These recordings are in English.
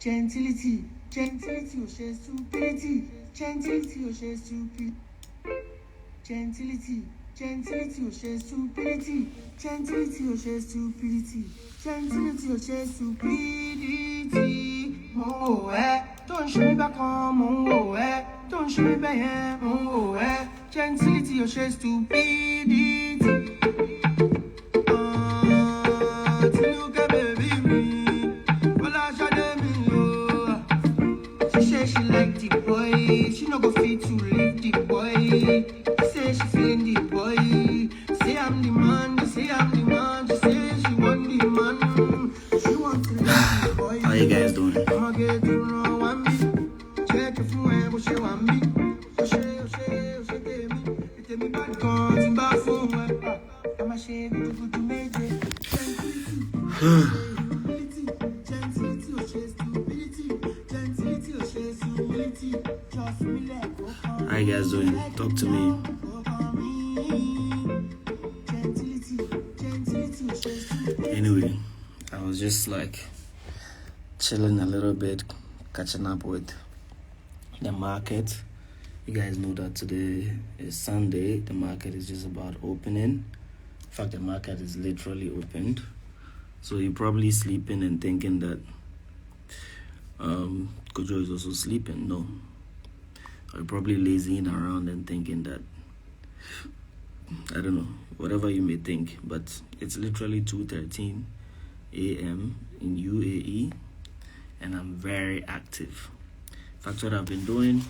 Gentility, gentility, oh, she's stupidity. Gentility, oh, she's stupid. Gentility, gentility, oh, she's stupidity. Gentility, oh, she's stupidity. Gentility, oh, she's stupidity. Oh, don't show me back home. Oh, don't show me back home. Oh, gentility, oh, she's stupidity. She like the boy, she no go fit to leave the boy. Say she feeling the boy. Say I'm the man, say I'm the man. She say she want the man. She want to leave the boy. How you guys doing? I'ma get to know one me. Check if you ever she want me. She tell me bad guns in bad phone. I'ma share good to make it. How you guys doing? Talk to me. Anyway, I was just like chilling a little bit, catching up with the market. You guys know that today is Sunday. The market is just about opening. In fact, the market is literally opened. So you're probably sleeping and thinking that Kojo is also sleeping. No. Or you're probably lazying around and thinking that, I don't know, whatever you may think, but it's literally 2:13 a.m. in UAE, and I'm very active. In fact, what I've been doing,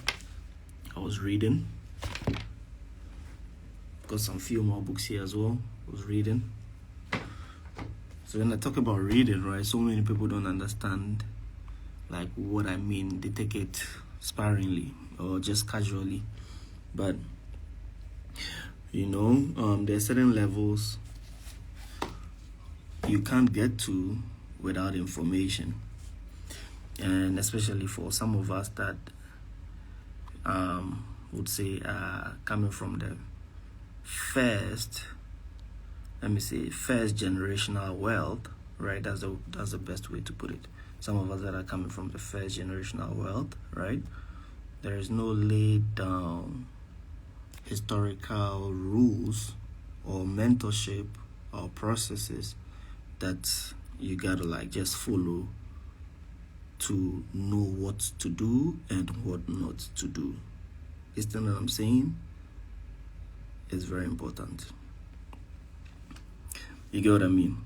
I was reading. Got some few more books here as well. I was reading. So when I talk about reading, right, so many people don't understand like what I mean. They take it sparingly or just casually. But there are certain levels you can't get to without information. And especially for some of us that would say coming from the first generational wealth, right? That's the best way to put it. Some of us that are coming from the first generational wealth, right? There is no laid down historical rules or mentorship or processes that you gotta like just follow to know what to do and what not to do. You understand what I'm saying? It's very important. You get what I mean?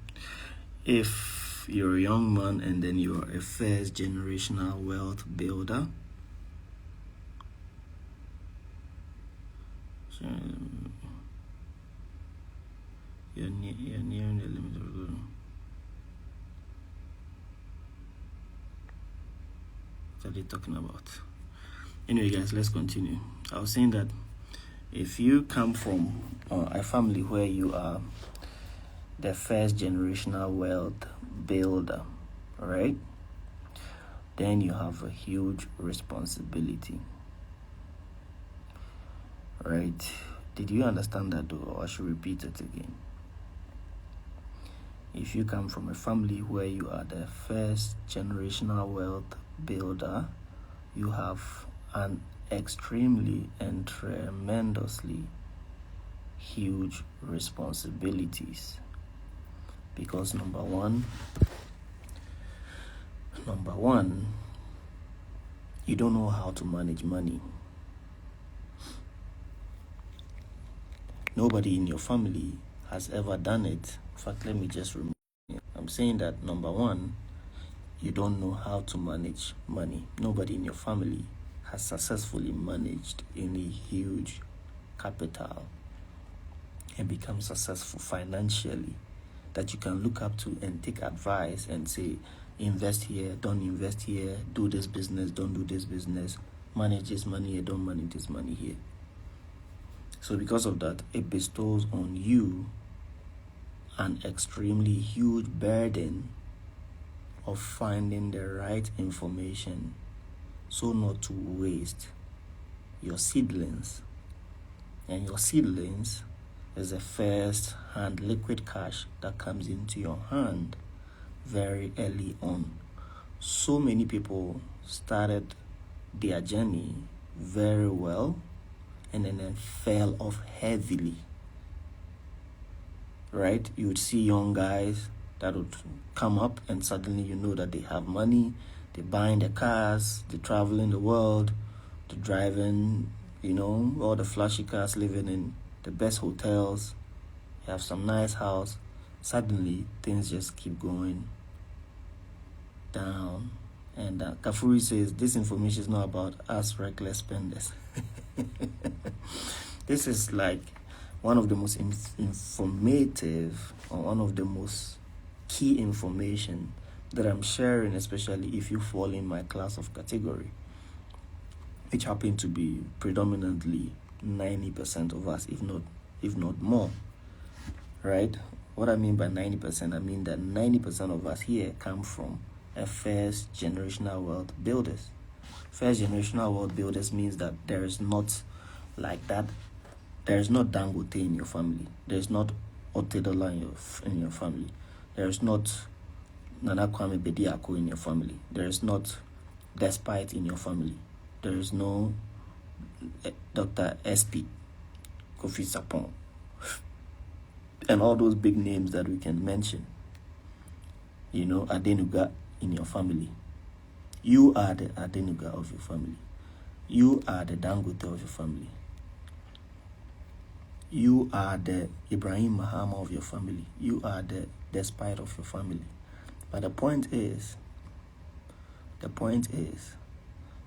If you're a young man and then you're a first generational wealth builder, so you're nearing the limit of the. What are they talking about? Anyway, guys, let's continue. I was saying that if you come from a family where you are the first generational wealth builder, right? Then you have a huge responsibility, right? Did you understand that though, or I should repeat it again? If you come from a family where you are the first generational wealth builder, you have an extremely and tremendously huge responsibilities. Because number one, you don't know how to manage money. Nobody in your family has ever done it. In fact, let me just remember. I'm saying that number one, you don't know how to manage money. Nobody in your family has successfully managed any huge capital and become successful financially that you can look up to and take advice and say, invest here, don't invest here, do this business, don't do this business, manage this money here, don't manage this money here. So because of that, it bestows on you an extremely huge burden of finding the right information so not to waste your seedlings. And your seedlings is the first hand liquid cash that comes into your hand very early on so many people started their journey very well and then fell off heavily. Right? You would see young guys that would come up and suddenly you know that they have money, they're buying their cars, they're traveling the world, they're driving, all the flashy cars, living in the best hotels, you have some nice house. Suddenly, things just keep going down. And Kafuri says, this information is not about us reckless spenders. This is like one of the most informative or one of the most key information that I'm sharing, especially if you fall in my class of category, which happen to be predominantly 90% of us, if not more, right? What I mean by 90%, I mean that 90% of us here come from a first generational wealth builders. First generational wealth builders means that there is not like that. There is not Dangote in your family. There is not Otedola in your family. There is not Nana Kwame Bediako in your family. There is not Despite in your family. There is no Dr. SP, Kofi Sapon, and all those big names that we can mention. Adenuga in your family. You are the Adenuga of your family. You are the Dangote of your family. You are the Ibrahim Mahama of your family. You are the Despite of your family. But the point is,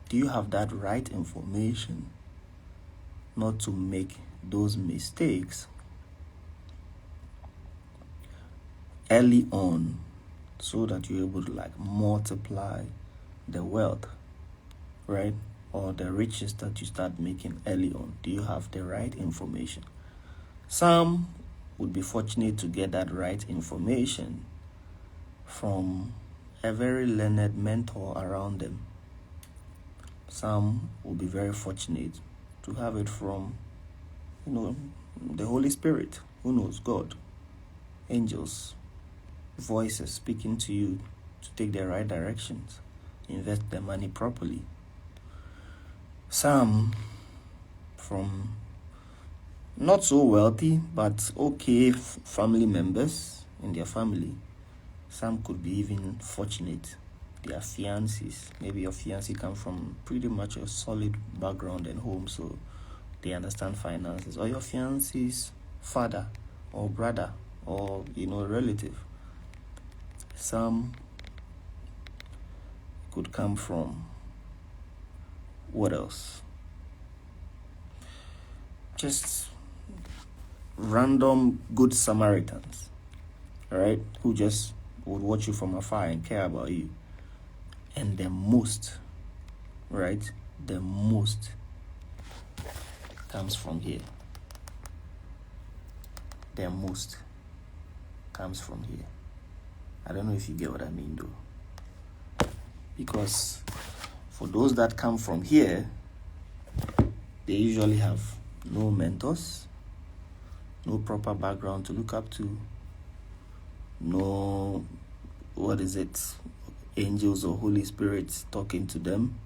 do you have that right information not to make those mistakes early on so that you're able to multiply the wealth, right? Or the riches that you start making early on? Do you have the right information? Some would be fortunate to get that right information from a very learned mentor around them. Some will be very fortunate to have it from, the Holy Spirit, who knows, God, angels, voices speaking to you to take the right directions, invest the money properly. Some from not so wealthy, but okay family members in their family. Some could be even fortunate. Their fiancés, maybe your fiancé come from pretty much a solid background and home, so they understand finances. Or your fiancé's father or brother or, relative. Some could come from, what else? Just random good Samaritans, right? Who just would watch you from afar and care about you. And the most comes from here. The most comes from here. I don't know if you get what I mean, though. Because for those that come from here, they usually have no mentors, no proper background to look up to, no, angels or Holy Spirits talking to them.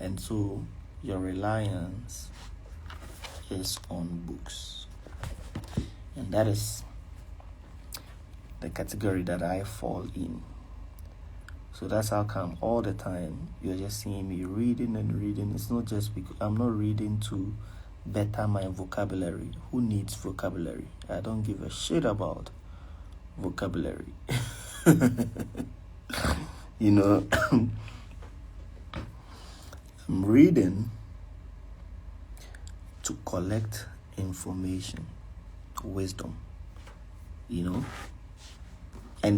And so your reliance is on books. And that is the category that I fall in. So that's how come all the time you're just seeing me reading and reading. It's not just because I'm not reading to better my vocabulary. Who needs vocabulary? I don't give a shit about vocabulary. I'm reading to collect information, wisdom, and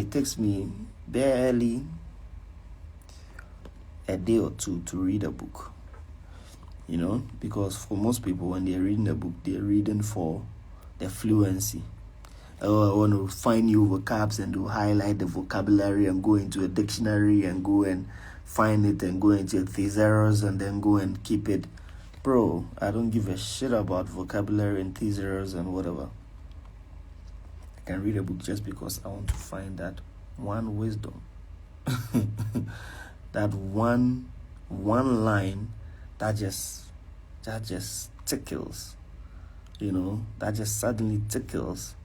it takes me barely a day or two to read a book, because for most people, when they're reading a book, they're reading for the fluency. Oh, I want to find new vocabs and to highlight the vocabulary and go into a dictionary and go and find it and go into a thesaurus and then go and keep it. Bro, I don't give a shit about vocabulary and thesaurus and whatever. I can read a book just because I want to find that one wisdom. that one line that just tickles, that just suddenly tickles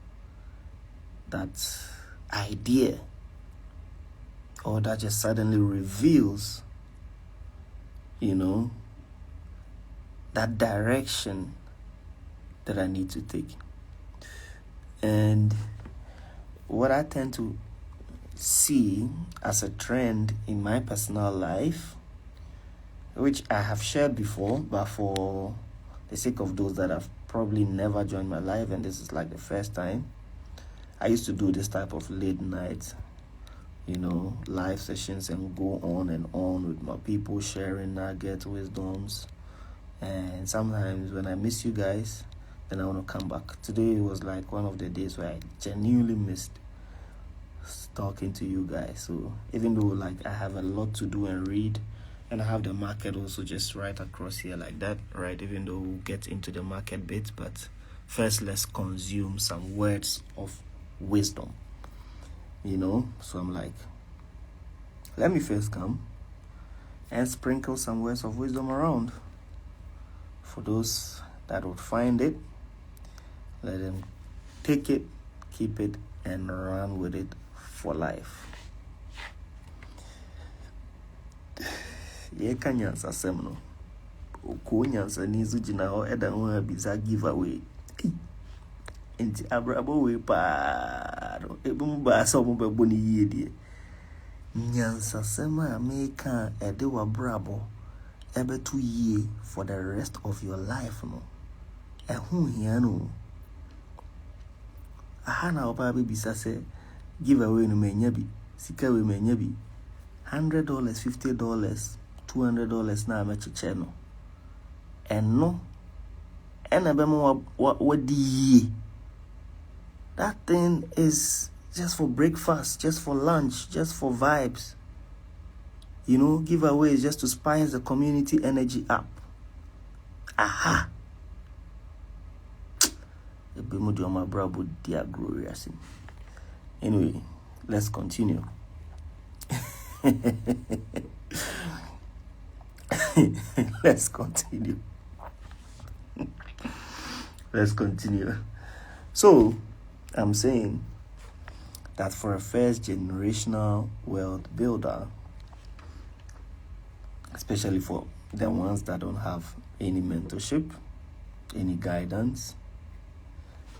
that idea, or that just suddenly reveals, that direction that I need to take. And what I tend to see as a trend in my personal life, which I have shared before, but for the sake of those that have probably never joined my life, and this is like the first time, I used to do this type of late night, live sessions, and go on and on with my people, sharing nuggets, wisdoms. And sometimes when I miss you guys, then I want to come back. Today was like one of the days where I genuinely missed talking to you guys. So even though like I have a lot to do and read, and I have the market also just right across here like that, right? Even though we'll get into the market bit, but first let's consume some words of wisdom, So I'm like, let me first come and sprinkle some words of wisdom around. For those that would find it, let them take it, keep it, and run with it for life. Ye kanyansa semno. Oko nyansa nizu jina ho eda ho abisa giveaway. Enti abrabo we pa. Ebum ba so mo bebo ni yie die. Nyansa sema ameka ede wa brabo ebe to yie for the rest of your life no. Ehun hia no. Aha na oba be bisa se giveaway no menya bi. Sika we menya bi. $100, $50, $200 na amechiche no. Eno enabemo what di. That thing is just for breakfast, just for lunch, just for vibes. Giveaways just to spice the community energy up. Aha. Anyway, let's continue. Let's continue. So, I'm saying that for a first generational wealth builder, especially for the ones that don't have any mentorship, any guidance,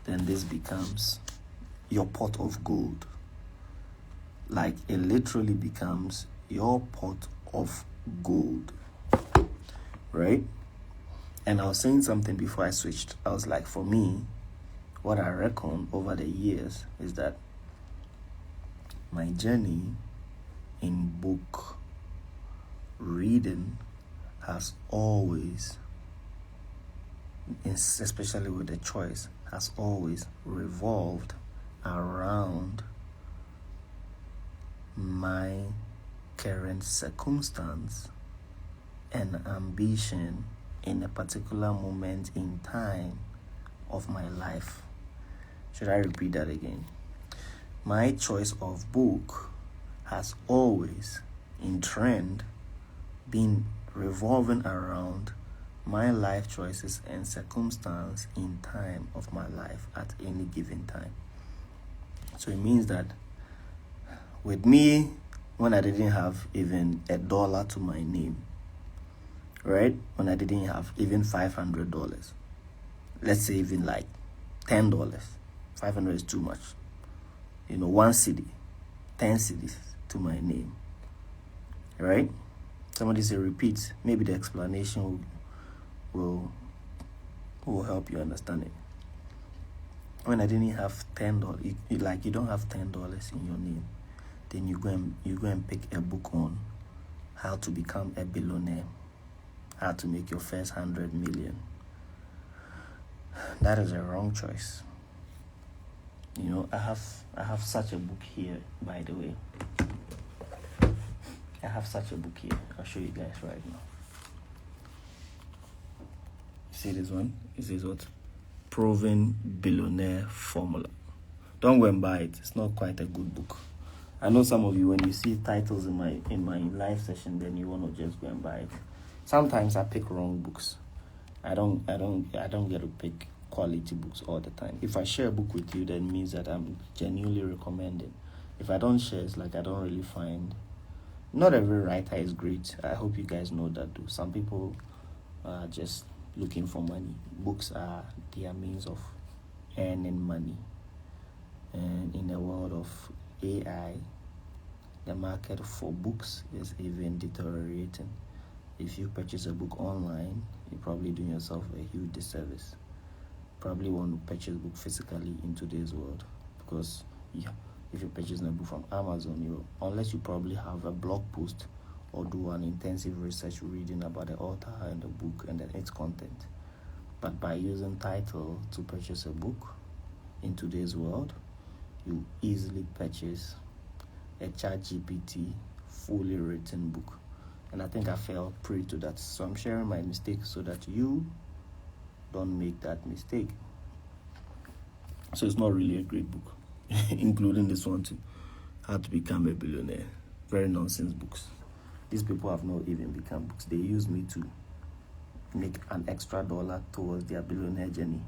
then this becomes your pot of gold. Like it literally becomes your pot of gold, right? And I was saying something before I switched. I was like, for me, what I reckon over the years is that my journey in book reading has always, especially with the choice, has always revolved around my current circumstance and ambition in a particular moment in time of my life. Should I repeat that again? My choice of book has always, in trend, been revolving around my life choices and circumstance in time of my life at any given time. So it means that with me, when I didn't have even $1 to my name, right? When I didn't have even $500, let's say even like $10, 500 is too much. 1 cedi, 10 cedis to my name, right? Somebody say repeat. Maybe the explanation will help you understand it. When I didn't have $10, you don't have $10 in your name, then you go and pick a book on how to become a billionaire, how to make your first 100 million. That is a wrong choice. I have such a book here, by the way. I have such a book here. I'll show you guys right now. See this one? It says what? Proven Billionaire Formula. Don't go and buy it. It's not quite a good book. I know some of you, when you see titles in my live session, then you want to just go and buy it. Sometimes I pick wrong books. I don't get to pick quality books all the time. If I share a book with you, that means that I'm genuinely recommending. If I don't share, it's like I don't really find. Not every writer is great. I hope you guys know that too. Some people are just looking for money. Books are their means of earning money. And in the world of AI, the market for books is even deteriorating. If you purchase a book online, you're probably doing yourself a huge disservice. Probably want to purchase a book physically in today's world, because if you're purchasing a book from Amazon, unless you probably have a blog post or do an intensive research reading about the author and the book and its content. But by using Tidal to purchase a book in today's world, you easily purchase a ChatGPT fully written book. And I think I fell prey to that. So I'm sharing my mistakes so that you don't make that mistake. So it's not really a great book, including this one too, How to Become a Billionaire. Very nonsense books. These people have not even become books. They use me to make an extra dollar towards their billionaire journey.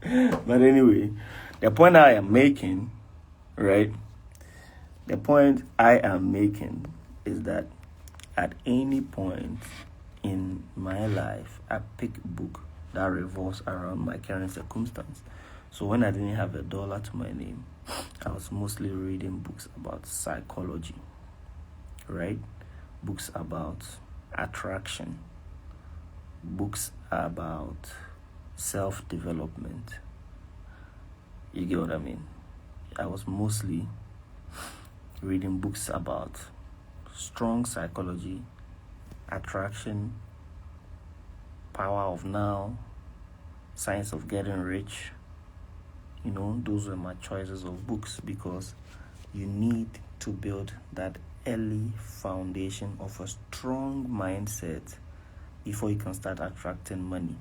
But anyway, the point I am making, right? The point I am making is that at any point in my life, I pick a book that revolves around my current circumstance. So when I didn't have $1 to my name, I was mostly reading books about psychology, right? Books about attraction, books about self-development. You get what I mean? I was mostly reading books about strong psychology, attraction, power of now, science of getting rich. Those were my choices of books, because you need to build that early foundation of a strong mindset before you can start attracting money.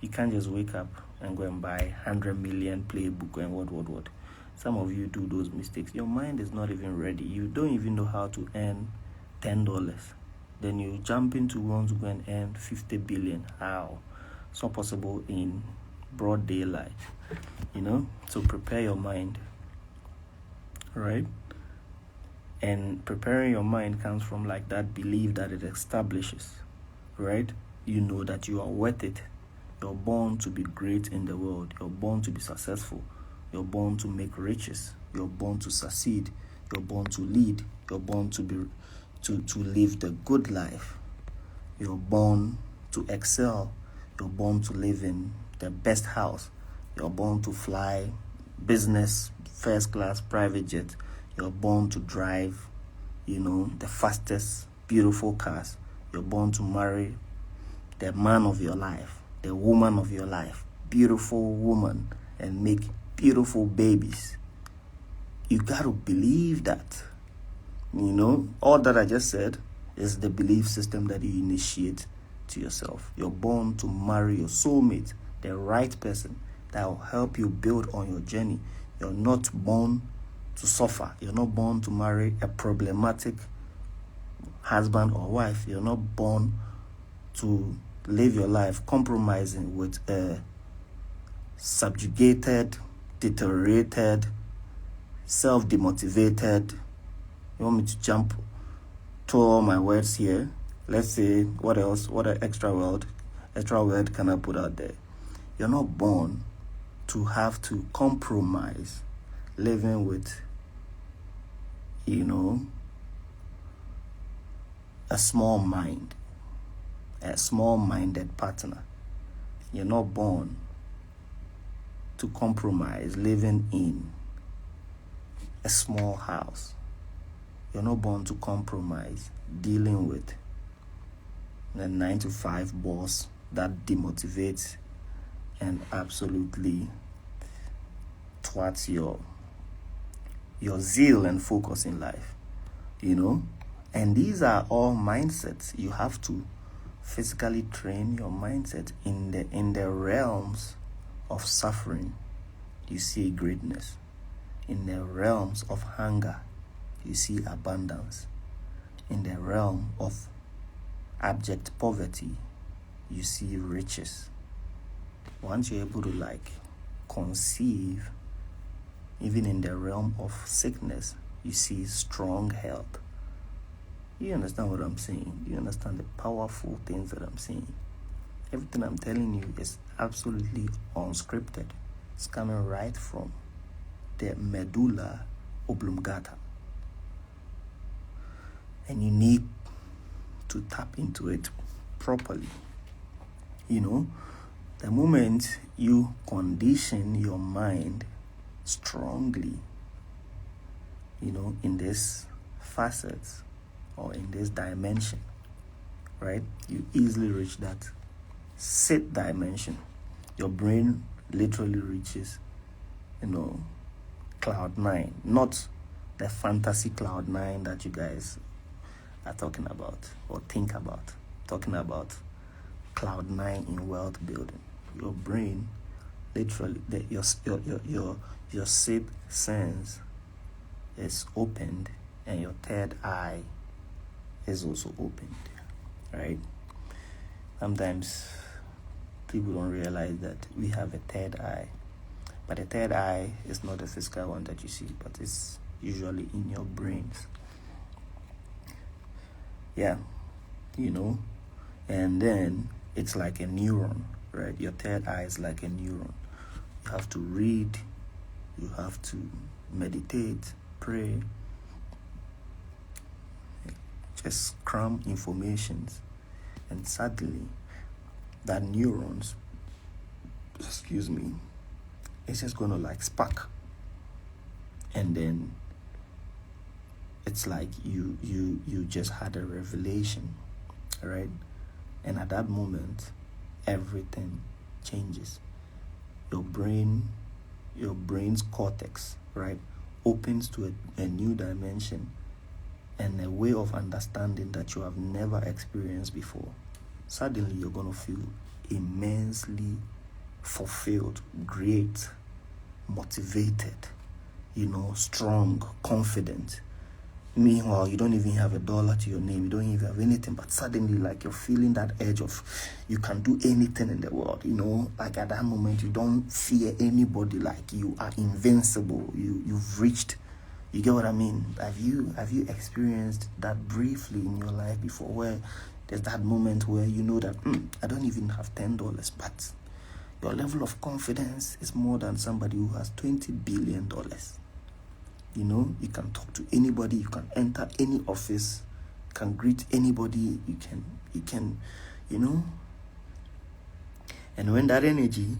You can't just wake up and go and buy 100 million playbook and what. Some of you do those mistakes. Your mind is not even ready. You don't even know how to earn $10. Then you jump into want to go and earn 50 billion. How? It's not possible in broad daylight. So prepare your mind, right? And preparing your mind comes from like that belief that it establishes, right? You know that you are worth it. You're born to be great in the world. You're born to be successful. You're born to make riches. You're born to succeed. You're born to lead. You're born to live the good life. You're born to excel. You're born to live in the best house. You're born to fly business, first class, private jet. You're born to drive, the fastest, beautiful cars. You're born to marry the man of your life, the woman of your life, beautiful woman, and make beautiful babies. You got to believe that. All that I just said is the belief system that you initiate to yourself. You're born to marry your soulmate, the right person that will help you build on your journey. You're not born to suffer. You're not born to marry a problematic husband or wife. You're not born to live your life compromising with a subjugated, deteriorated, self-demotivated. You want me to jump to all my words here? Let's say, what else? What an extra word can I put out there? You're not born to have to compromise living with, a small-minded partner. You're not born to compromise living in a small house. You're not born to compromise dealing with a 9-to-5 boss that demotivates and absolutely thwarts your zeal and focus in life, And these are all mindsets. You have to physically train your mindset in the realms of suffering. You see greatness. In the realms of hunger, you see abundance. In the realm of abject poverty, you see riches. Once you're able to conceive, even in the realm of sickness, you see strong health. You understand what I'm saying? You understand the powerful things that I'm saying? Everything I'm telling you is absolutely unscripted. It's coming right from the medulla oblongata. And you need to tap into it properly. The moment you condition your mind strongly, in this facets or in this dimension, right, you easily reach that sixth dimension. Your brain literally reaches, cloud 9, not the fantasy cloud 9 that you guys are talking about or think about. Talking about cloud 9 in wealth building. Your brain literally, your sixth sense is opened, and your third eye is also opened, right? Sometimes people don't realize that we have a third eye, but the third eye is not the physical one that you see, but it's usually in your brains. Yeah, and then it's like a neuron, right? Your third eye is like a neuron. You have to read, you have to meditate, pray, just cram informations, and suddenly that neurons, it's just gonna spark, and then it's like you just had a revelation, right? And at that moment, everything changes. Your brain's cortex, right, opens to a new dimension and a way of understanding that you have never experienced before. Suddenly, you're going to feel immensely fulfilled, great, motivated, strong, confident. Meanwhile, you don't even have $1 to your name. You don't even have anything, but suddenly, you're feeling that edge of you can do anything in the world. At that moment, you don't fear anybody. You are invincible. You've reached. You get what I mean? Have you experienced that briefly in your life before, where there's that moment where you know that I don't even have $10, but your level of confidence is more than somebody who has $20 billion. You can talk to anybody, you can enter any office, you can greet anybody, you can, and when that energy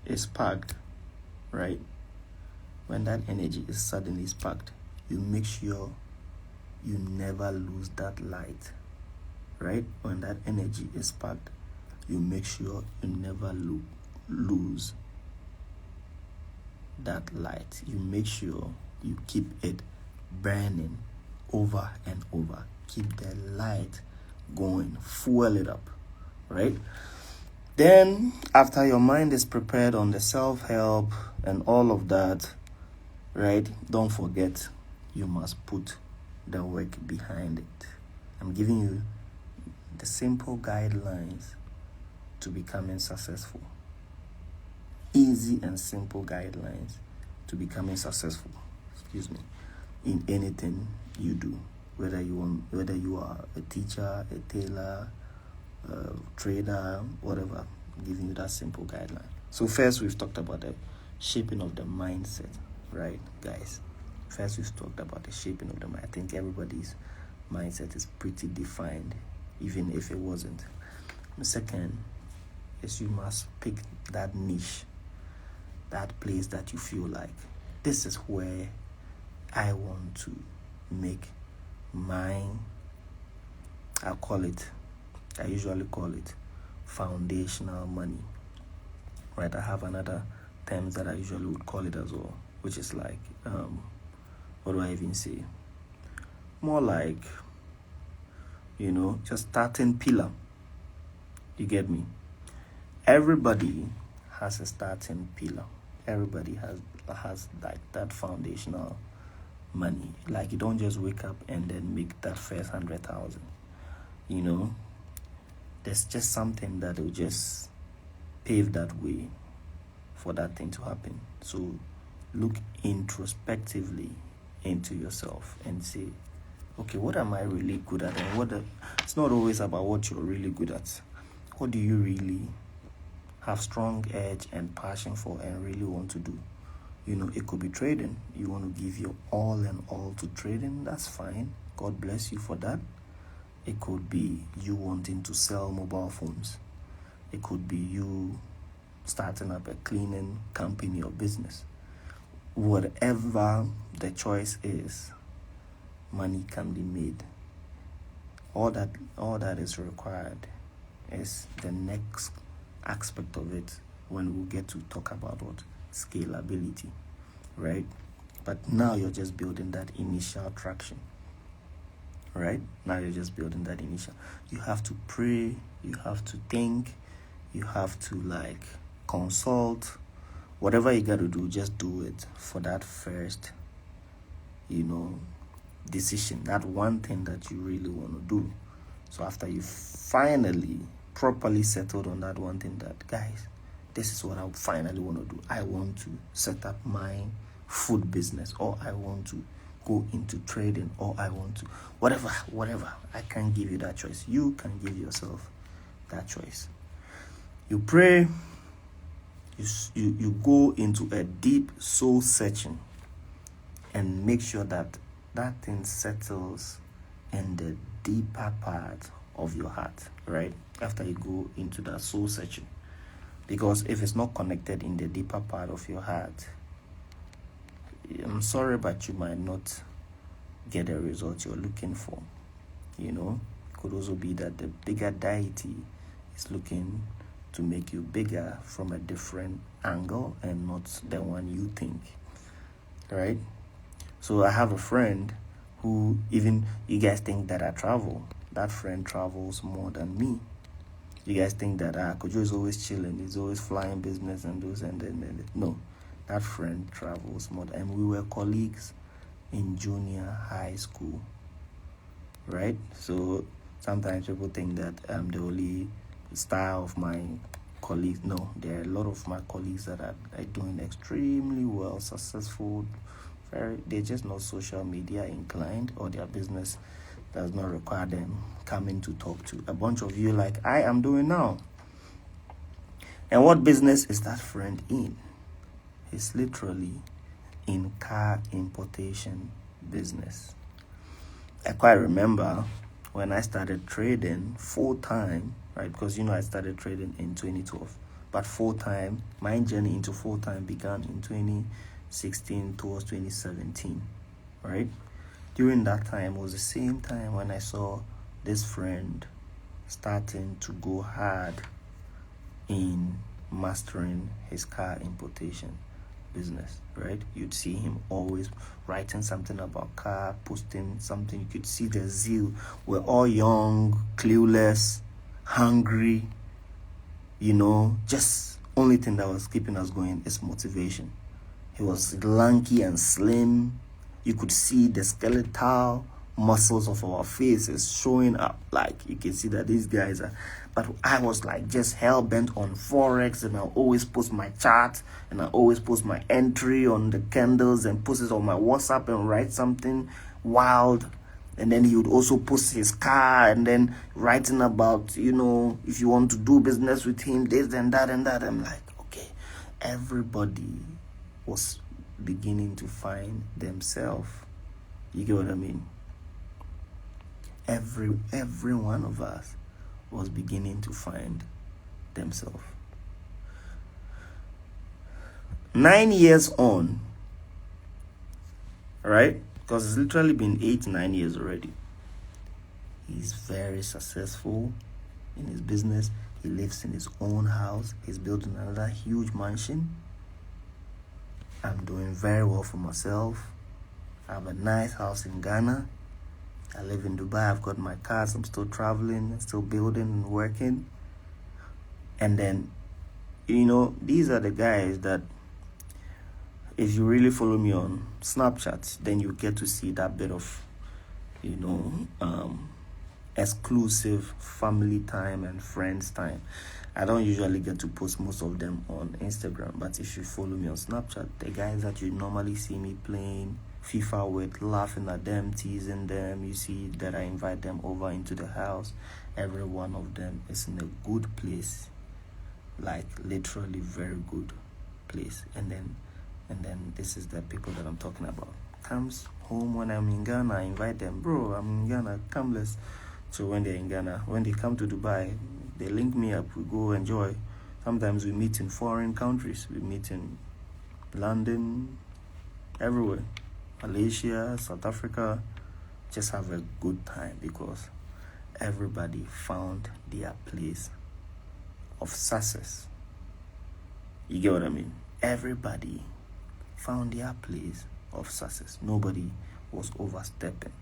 is sparked, right? When that energy is suddenly sparked, you make sure you never lose that light, right? When that energy is sparked, you make sure you never lose that light. You make sure you keep it burning over and over. Keep the light going. Fuel it up, right? Then, after your mind is prepared on the self-help and all of that, right, don't forget, you must put the work behind it. I'm giving you the simple guidelines to becoming successful. Easy and simple guidelines to becoming successful. In anything you do, whether you are a teacher, a tailor, a trader, whatever. I'm giving you that simple guideline. So first, we've talked about the shaping of the mindset, right, guys? First, we've talked about the shaping of the mind. I think everybody's mindset is pretty defined, even if it wasn't. The second is you must pick that niche, that place that you feel like, this is where I want to make mine. I usually call it foundational money, right? I have another term that I usually would call it as well, which is what do I even say? More like, just starting pillar. You get me? Everybody has a starting pillar. Everybody has has like that foundational money. Like, you don't just wake up and then make that first 100,000. You know, there's just something that will just pave that way for that thing to happen. So look introspectively into yourself and say, okay, what am I really good at? And it's not always about what you're really good at. What do you really have strong edge and passion for and really want to do? You know, it could be trading. You want to give your all and all to trading. That's fine. God bless you for that. It could be you wanting to sell mobile phones. It could be you starting up a cleaning company or business. Whatever the choice is, money can be made. All that is required is the next aspect of it when we get to talk about what scalability, right? But now you're just building that initial traction, right? Now you're just building that initial. You have to pray, you have to think, you have to like consult. Whatever you got to do, just do it for that first, decision, that one thing that you really want to do. So after you finally properly settled on that one thing, that, guys, this is what I finally want to do. I want to set up my food business, or I want to go into trading, or I want to whatever. I can't give you that choice. You can give yourself that choice. You pray, you go into a deep soul searching and make sure that thing settles in the deeper part of your heart, right? After you go into that soul searching. Because if it's not connected in the deeper part of your heart, I'm sorry, but you might not get the result you're looking for. It could also be that the bigger deity is looking to make you bigger from a different angle and not the one you think, right? So I have a friend who, even you guys think that I travel, that friend travels more than me. You guys think that Kojo is always chilling, he's always flying business and those and then. No, that friend travels more. And we were colleagues in junior high school, right? So sometimes people think that I'm the only star of my colleagues. No, there are a lot of my colleagues that are doing extremely well, successful. They're just not social media inclined, or their business does not require them coming to talk to a bunch of you like I am doing now. And what business is that friend in? He's literally in car importation business. I quite remember when I started trading full-time, right? Because I started trading in 2012, but full-time, my journey into full-time began in 2016 towards 2017, right? During that time was the same time when I saw this friend starting to go hard in mastering his car importation business, right? You'd see him always writing something about car, posting something. You could see the zeal. We're all young, clueless, hungry, just only thing that was keeping us going is motivation. He was lanky and slim. You could see the skeletal muscles of our faces showing up. Like, you can see that these guys are. But I was like just hell-bent on Forex, and I always post my chart, and I always post my entry on the candles and post it on my WhatsApp and write something wild. And then he would also post his car and then writing about, if you want to do business with him, this and that and that. I'm like, okay, everybody was beginning to find themselves. You get what I mean? Every one of us was beginning to find themselves. 9 years on, right? Because it's literally been 8-9 years already. He's very successful in his business. He lives in his own house. He's building another huge mansion. I'm doing very well for myself. I have a nice house in Ghana. I live in Dubai. I've got my cars. I'm still traveling, still building and working. And then, these are the guys that if you really follow me on Snapchat, then you get to see that bit of, exclusive family time and friends time. I don't usually get to post most of them on Instagram, but if you follow me on Snapchat, the guys that you normally see me playing FIFA with, laughing at them, teasing them, you see that I invite them over into the house. Every one of them is in a good place, like literally very good place. And then this is the people that I'm talking about. Comes home when I'm in Ghana, I invite them, bro, I'm in Ghana, come let's. So when they're in Ghana, when they come to Dubai, they link me up, we go enjoy. Sometimes we meet in foreign countries. We meet in London, everywhere. Malaysia, South Africa. Just have a good time because everybody found their place of success. You get what I mean? Everybody found their place of success. Nobody was overstepping.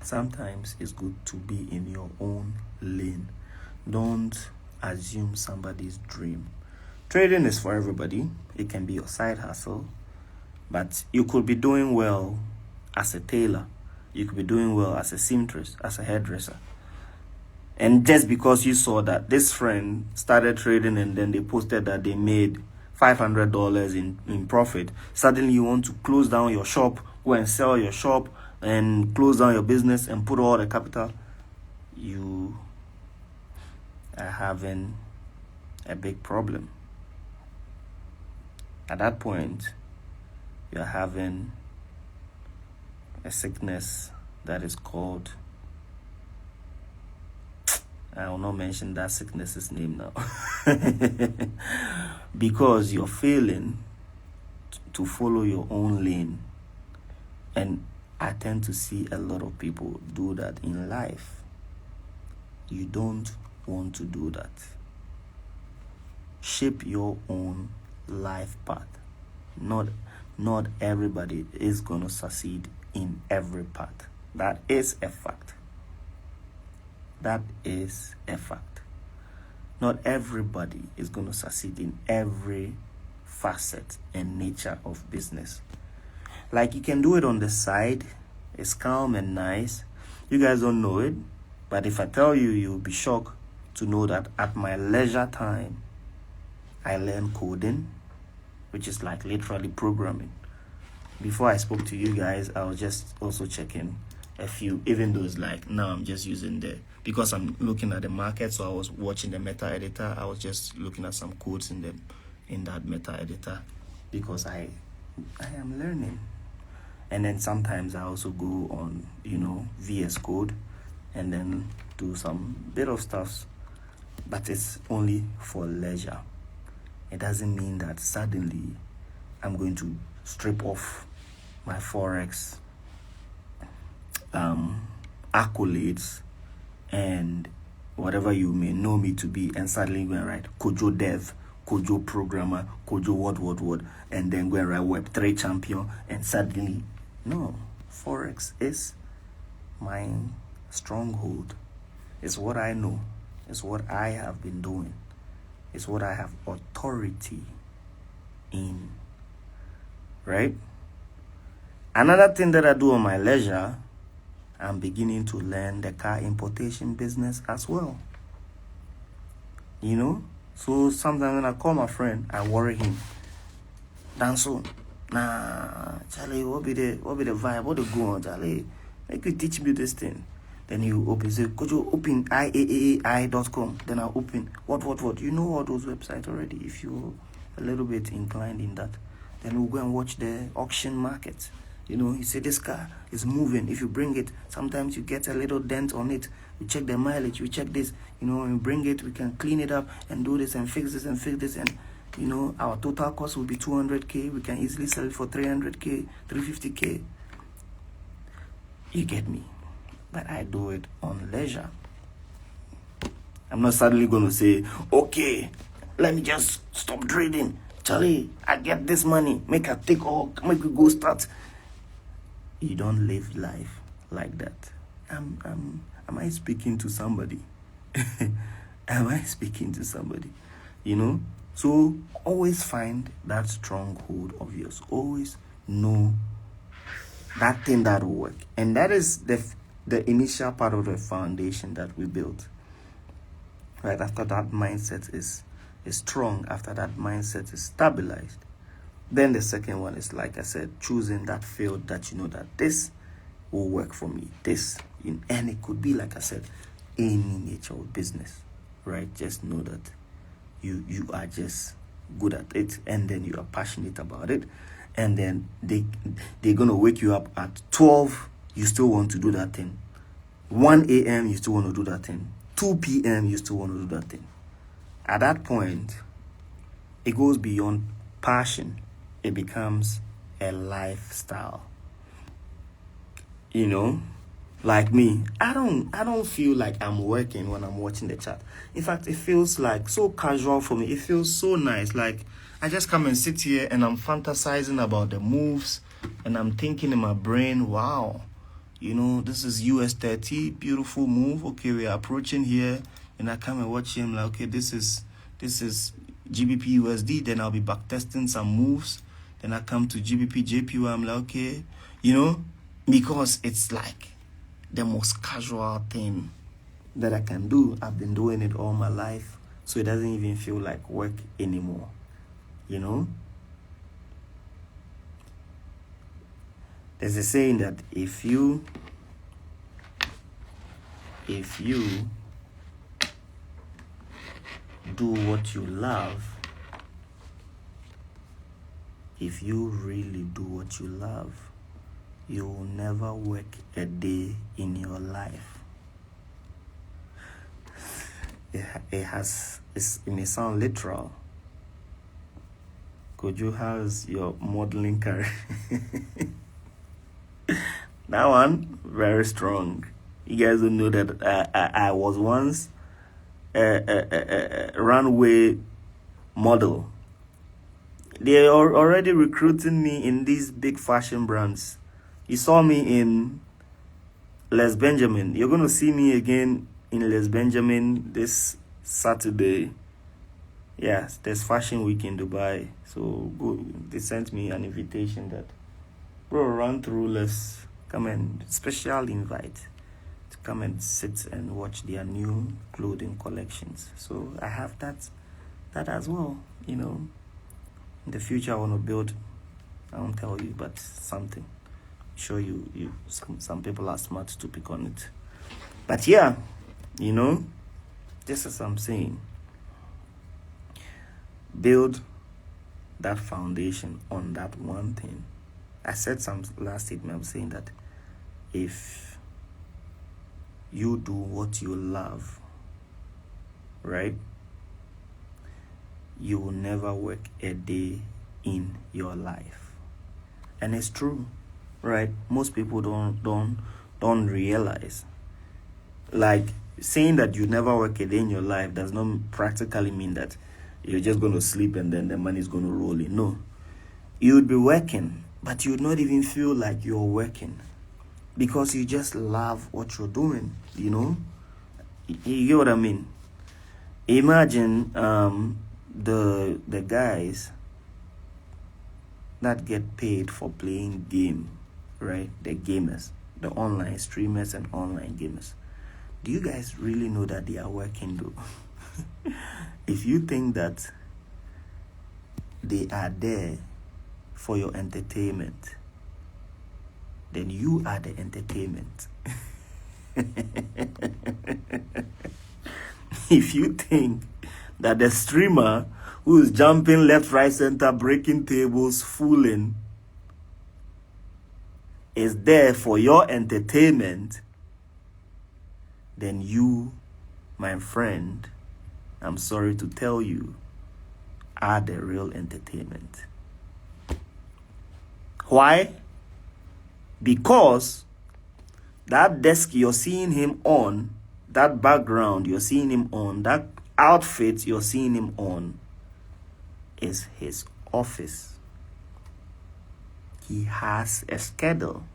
Sometimes it's good to be in your own lane. Don't assume somebody's dream. Trading is for everybody. It can be your side hustle, but you could be doing well as a tailor. You could be doing well as a seamstress, as a hairdresser. And just because you saw that this friend started trading and then they posted that they made $500 in profit, suddenly you want to close down your shop, go and sell your shop, and close down your business and put all the capital. You are having a big problem. At that point, you're having a sickness that is called, I will not mention that sickness's name now, because you're failing to follow your own lane. And I tend to see a lot of people do that in life. You don't want to do that. Shape your own life path. Not everybody is going to succeed in every path. That is a fact. That is a fact. Not everybody is going to succeed in every facet and nature of business. Like, you can do it on the side. It's calm and nice. You guys don't know it, but if I tell you, you'll be shocked to know that at my leisure time, I learn coding, which is like literally programming. Before I spoke to you guys, I was just also checking a few, even though it's like now I'm just using because I'm looking at the market, so I was watching the meta editor. I was just looking at some codes in that meta editor because I am learning. And then sometimes I also go on, VS Code and then do some bit of stuff, but it's only for leisure. It doesn't mean that suddenly I'm going to strip off my Forex accolades and whatever you may know me to be, and suddenly go and write Kojo Dev, Kojo Programmer, Kojo what, and then go and write Web3 Champion, and suddenly, no, Forex is my stronghold. It's what I know. It's what I have been doing. It's what I have authority in. Right? Another thing that I do on my leisure, I'm beginning to learn the car importation business as well. So sometimes when I call my friend, I worry him. Danso, Charlie, what be the vibe? What the go on, Charlie? Make you teach me this thing. Then you open, say, could you open IAAI.com? Then I open, what? You know all those websites already. If you're a little bit inclined in that, then we'll go and watch the auction market. You say this car is moving. If you bring it, sometimes you get a little dent on it. We check the mileage, we check this. When we bring it, we can clean it up and do this and fix this. And, our total cost will be 200K. We can easily sell it for 300K, 350K. You get me? But I do it on leisure. I'm not suddenly going to say, okay, let me just stop trading. Charlie, I get this money. Make we go start. You don't live life like that. Am I speaking to somebody? Am I speaking to somebody? So always find that stronghold of yours. Always know that thing that will work. And that is the initial part of the foundation that we built. Right after that mindset is strong, after that mindset is stabilized, then the second one is, like I said, choosing that field that you know that this will work for me. And it could be, like I said, any nature of business, right? Just know that you are just good at it, and then you are passionate about it, and then they're gonna wake you up at 12. You still want to do that thing. 1 a.m. you still want to do that thing. 2 p.m. you still want to do that thing. At that point, it goes beyond passion. It becomes a lifestyle. You know, like me, I don't feel like I'm working when I'm watching the chat. In fact, it feels like so casual for me. It feels so nice. Like I just come and sit here and I'm fantasizing about the moves, and I'm thinking in my brain, wow, you know, this is US 30, beautiful move. Okay, we are approaching here, and I come and watch him like, okay, this is GBP USD. Then I'll be back testing some moves. Then I come to GBP JPY. I'm like, okay, you know, because it's like the most casual thing that I can do. I've been doing it all my life, so it doesn't even feel like work anymore, you know. There's a saying that if you do what you love, if you really do what you love, you will never work a day in your life. It may sound literal. Kojo, how's your modeling career? That one, very strong. You guys don't know that I was once a runway model. They are already recruiting me in these big fashion brands. You saw me in Les Benjamin. You're going to see me again in Les Benjamin this Saturday. Yes, there's Fashion Week in Dubai. So go. They sent me an invitation that, bro, run through, let's come and special invite to come and sit and watch their new clothing collections. So I have that as well, you know. In the future, I want to build, I won't tell you, but something. Show you some people are smart to pick on it. But yeah, you know, just as I'm saying, build that foundation on that one thing. I said some last statement, I'm saying that if you do what you love, right, you will never work a day in your life. And it's true, right? Most people don't realize. Like, saying that you never work a day in your life does not practically mean that you're just going to sleep and then the money is going to roll in. No. You would be working, but you would not even feel like you're working because you just love what you're doing, you know? You get what I mean? Imagine the guys that get paid for playing game, right? The gamers, the online streamers and online gamers. Do you guys really know that they are working though? If you think that they are there for your entertainment, then you are the entertainment. If you think that the streamer who is jumping left, right, center, breaking tables, fooling, is there for your entertainment, then you, my friend, I'm sorry to tell you, are the real entertainment. Why? Because that desk you're seeing him on, that background you're seeing him on, that outfit you're seeing him on is his office. He has a schedule.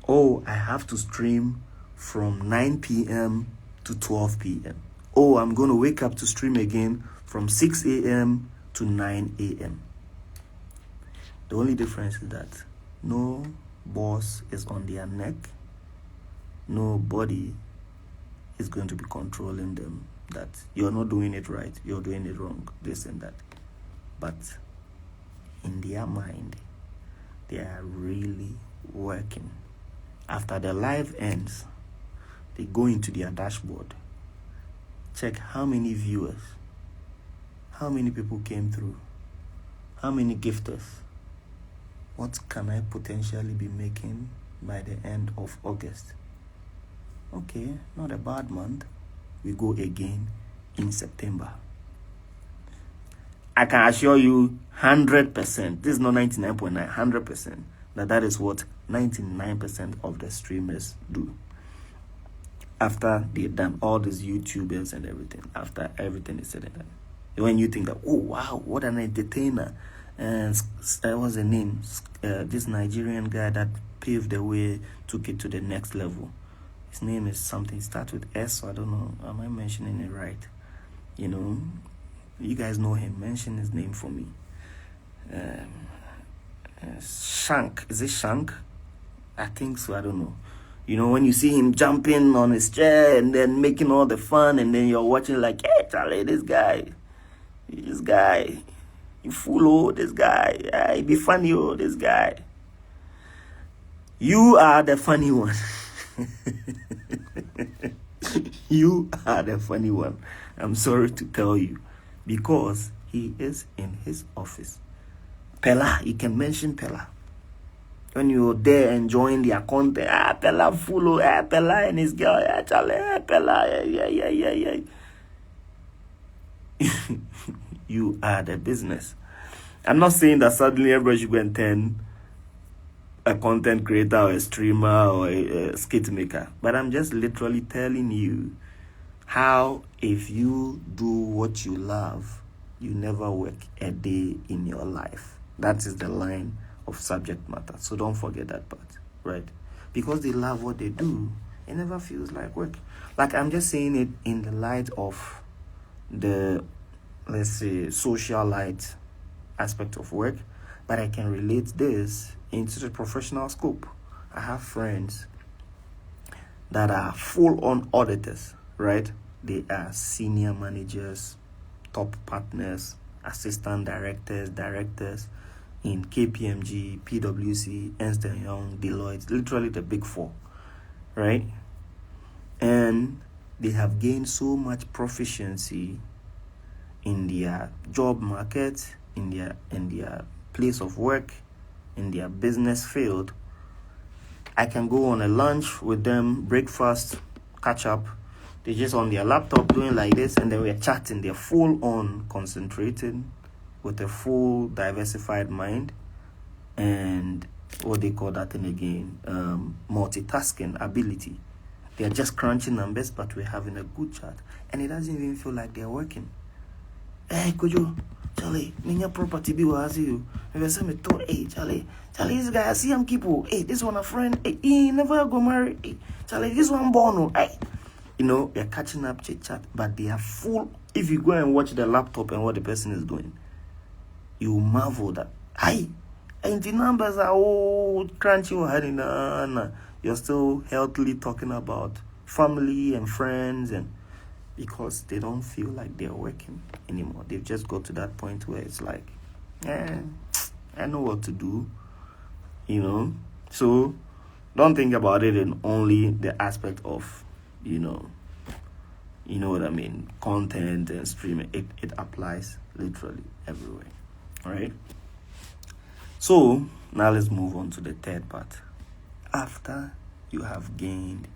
Oh, I have to stream from 9 p.m. to 12 p.m. Oh, I'm going to wake up to stream again from from 6 a.m. to 9 a.m. The only difference is that no boss is on their neck. Nobody is going to be controlling them, that you're not doing it right, you're doing it wrong, this and that. But in their mind, they are really working. After the live ends, they go into their dashboard, check how many viewers, how many people came through, how many gifters, what can I potentially be making by the end of August? Okay, not a bad month. We go again in September. I can assure you 100%, this is not 99.9, 100%, that is what 99% of the streamers do. After they've done all these YouTubers and everything, after everything is said and done. When you think that, oh wow, what an entertainer. And what's the name? This Nigerian guy that paved the way, took it to the next level. His name is something, start with S, so I don't know, am I mentioning it right? You know, you guys know him, mention his name for me. Shank, is it Shank? I think so, I don't know. You know, when you see him jumping on his chair and then making all the fun, and then you're watching like, hey, Charlie, this guy, you fool, oh, this guy, he be funny, oh, this guy. You are the funny one. You are the funny one. I'm sorry to tell you, because he is in his office. Pella, you can mention Pella. When you're there enjoying their content, Pella fool, Pella and his girl, Charlie, Pella, yeah. You are the business. I'm not saying that suddenly everybody should go and turn a content creator or a streamer or a skit maker, but I'm just literally telling you how, if you do what you love, you never work a day in your life. That is the line of subject matter. So don't forget that part, right? Because they love what they do, it never feels like work. Like, I'm just saying it in the light of the, let's say, social light aspect of work, but I can relate this into the professional scope. I have friends that are full-on auditors, right? They are senior managers, top partners, assistant directors in KPMG, PwC, Ernst & Young, Deloitte, literally the big four, right? And they have gained so much proficiency in their job market, in their place of work, in their business field. I can go on a lunch with them, breakfast, catch up. They're just on their laptop doing like this, and then we're chatting. They're full on concentrated with a full diversified mind, and what they call that thing again, multitasking ability. They're just crunching numbers, but we're having a good chat, and it doesn't even feel like they're working. Hey, Kojo, Charlie, minya property be was you. If say me to, hey, Charlie, this guy, I see him keep. Hey, this one a friend. Hey, he never go marry. Hey, Charlie, this one born. Hey, you know, they're catching up, chit chat, but they are full. If you go and watch the laptop and what the person is doing, you marvel that, hey, and the numbers are all crunchy or hiding. You're still healthily talking about family and friends, and because they don't feel like they're working anymore. They've just got to that point where it's like, I know what to do, you know. So don't think about it in only the aspect of, you know what I mean, content and streaming. It applies literally everywhere. All right. So now let's move on to the third part. After you have gained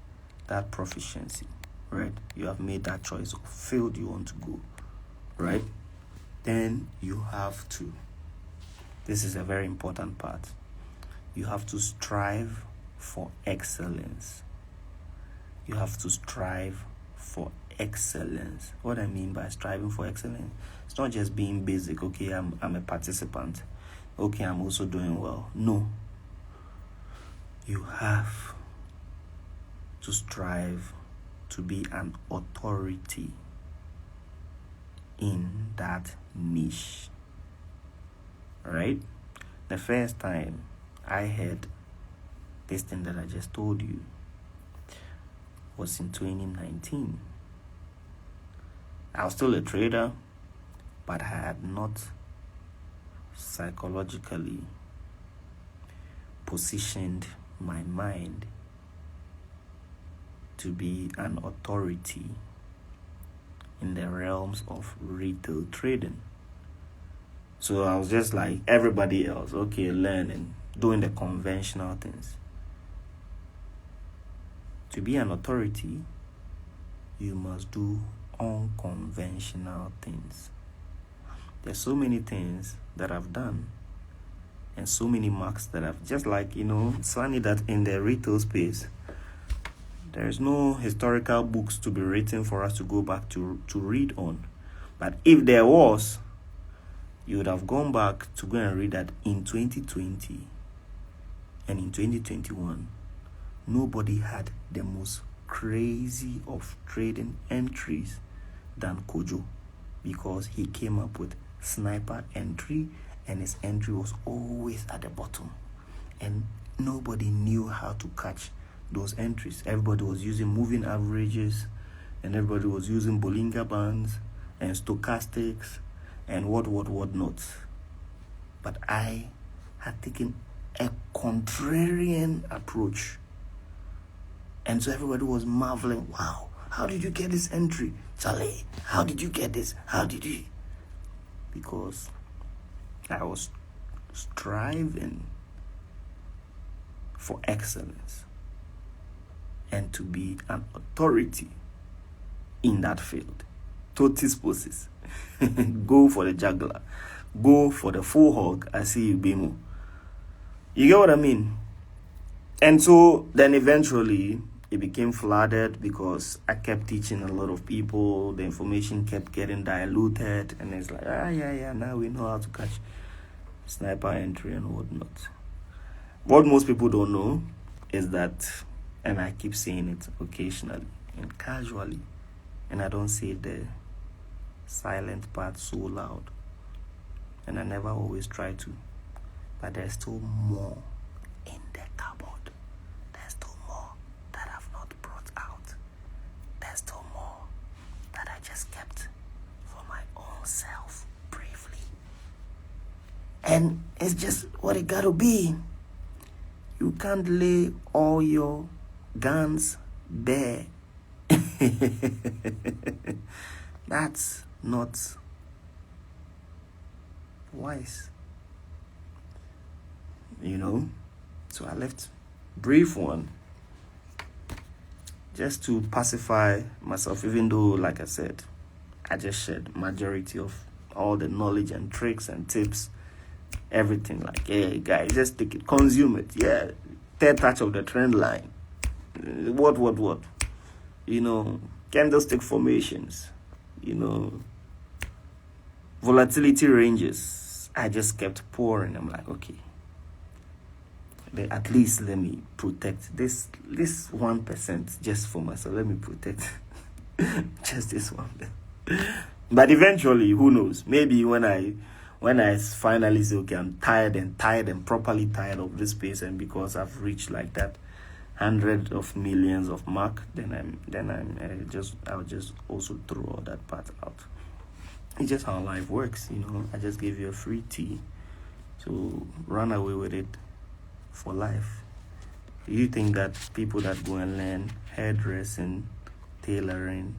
that proficiency, right? You have made that choice of field you want to go, right? Then you have to, this is a very important part, you have to strive for excellence. You have to strive for excellence. What I mean by striving for excellence, it's not just being basic, okay, I'm a participant, okay, I'm also doing well. No. You have to strive to be an authority in that niche. Right? The first time I heard this thing that I just told you was in 2019. I was still a trader, but I had not psychologically positioned my mind to be an authority in the realms of retail trading. So I was just like everybody else, okay, learning, doing the conventional things. To be an authority, you must do unconventional things. There's so many things that I've done and so many marks that I've just like, it's funny that in the retail space, there's no historical books to be written for us to go back to read on. But if there was, you would have gone back to go and read that in 2020 and in 2021, nobody had the most crazy of trading entries than Kojo, because he came up with sniper entry and his entry was always at the bottom and nobody knew how to catch those entries. Everybody was using moving averages and everybody was using Bollinger Bands and stochastics and what not. But I had taken a contrarian approach. And so everybody was marveling, wow, how did you get this entry? Charlie, how did you get this? How did you? Because I was striving for excellence and to be an authority in that field. Totis poses. Go for the juggler. Go for the full hog. I see you, Bimo. You get what I mean? And so then eventually it became flooded because I kept teaching a lot of people. The information kept getting diluted. And it's like, yeah, now we know how to catch sniper entry and whatnot. What most people don't know is that, and I keep saying it occasionally and casually, and I don't say the silent part so loud, and I never always try to, but there's still more in the cupboard. There's still more that I've not brought out. There's still more that I just kept for my own self briefly. And it's just what it gotta be. You can't lay all your guns bare. That's not wise. So I left brief one just to pacify myself, even though, like I said, I just shared majority of all the knowledge and tricks and tips, everything. Like, hey guys, just take it, consume it. Yeah, third touch of the trend line. What? Candlestick formations, volatility ranges. I just kept pouring. I'm like, okay, at least let me protect this 1% just for myself. Let me protect just this 1%. But eventually, who knows? Maybe when I finally say, okay, I'm tired and properly tired of this space, and because I've reached like that hundreds of millions of mark, I'll just also throw all that part out. It's just how life works, I just gave you a free tea, so run away with it for life. You think that people that go and learn hairdressing, tailoring,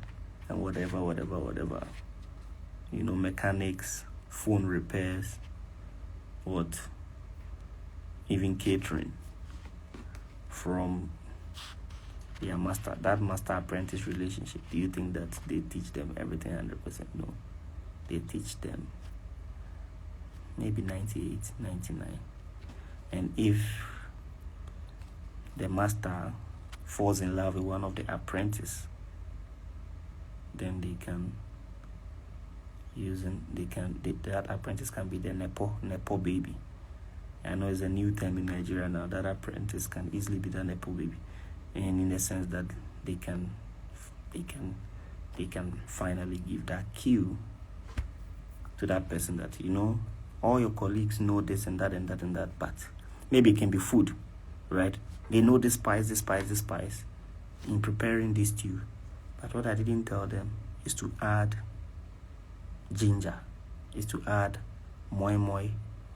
and whatever, mechanics, phone repairs, even catering, from their master apprentice relationship, do you think that they teach them everything 100%? No. They teach them maybe 98, 99. And if the master falls in love with one of the apprentices, then that apprentice can be the nepo baby. I know it's a new term in Nigeria now, that apprentice can easily be the nepo baby, and in the sense that they can finally give that cue to that person that, all your colleagues know this and that and that and that, but maybe it can be food, right? They know this spice in preparing this stew. But what I didn't tell them is to add ginger, is to add moi moi,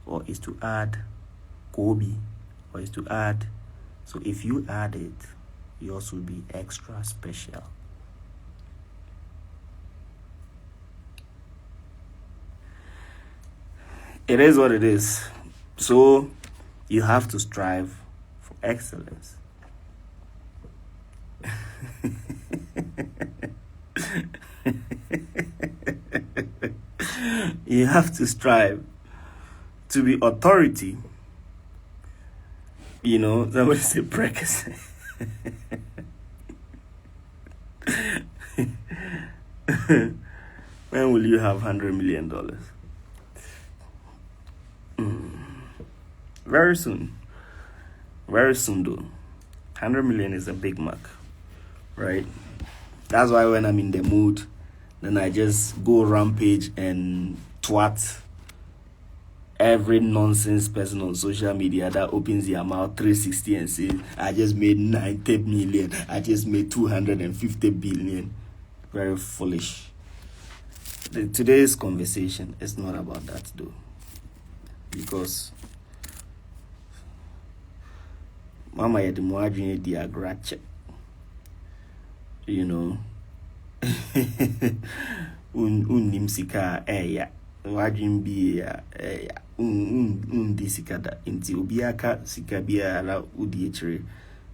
or is to add kobe, or is to add. So if you add it, yours will be extra special. It is what it is. So you have to strive for excellence. You have to strive to be authority. Somebody say breakfast. When will you have $100 million? Very soon. Very soon, though. 100 million is a big mark, right? That's why when I'm in the mood, then I just go rampage and twat every nonsense person on social media that opens their mouth 360 and says, I just made 90 million, I just made 250 billion. Very foolish. Today's conversation is not about that, though, because Mama yet more dream the agrache. Nimsika eya wajin bi ya disika da inti obiaka sika bia la udi echire.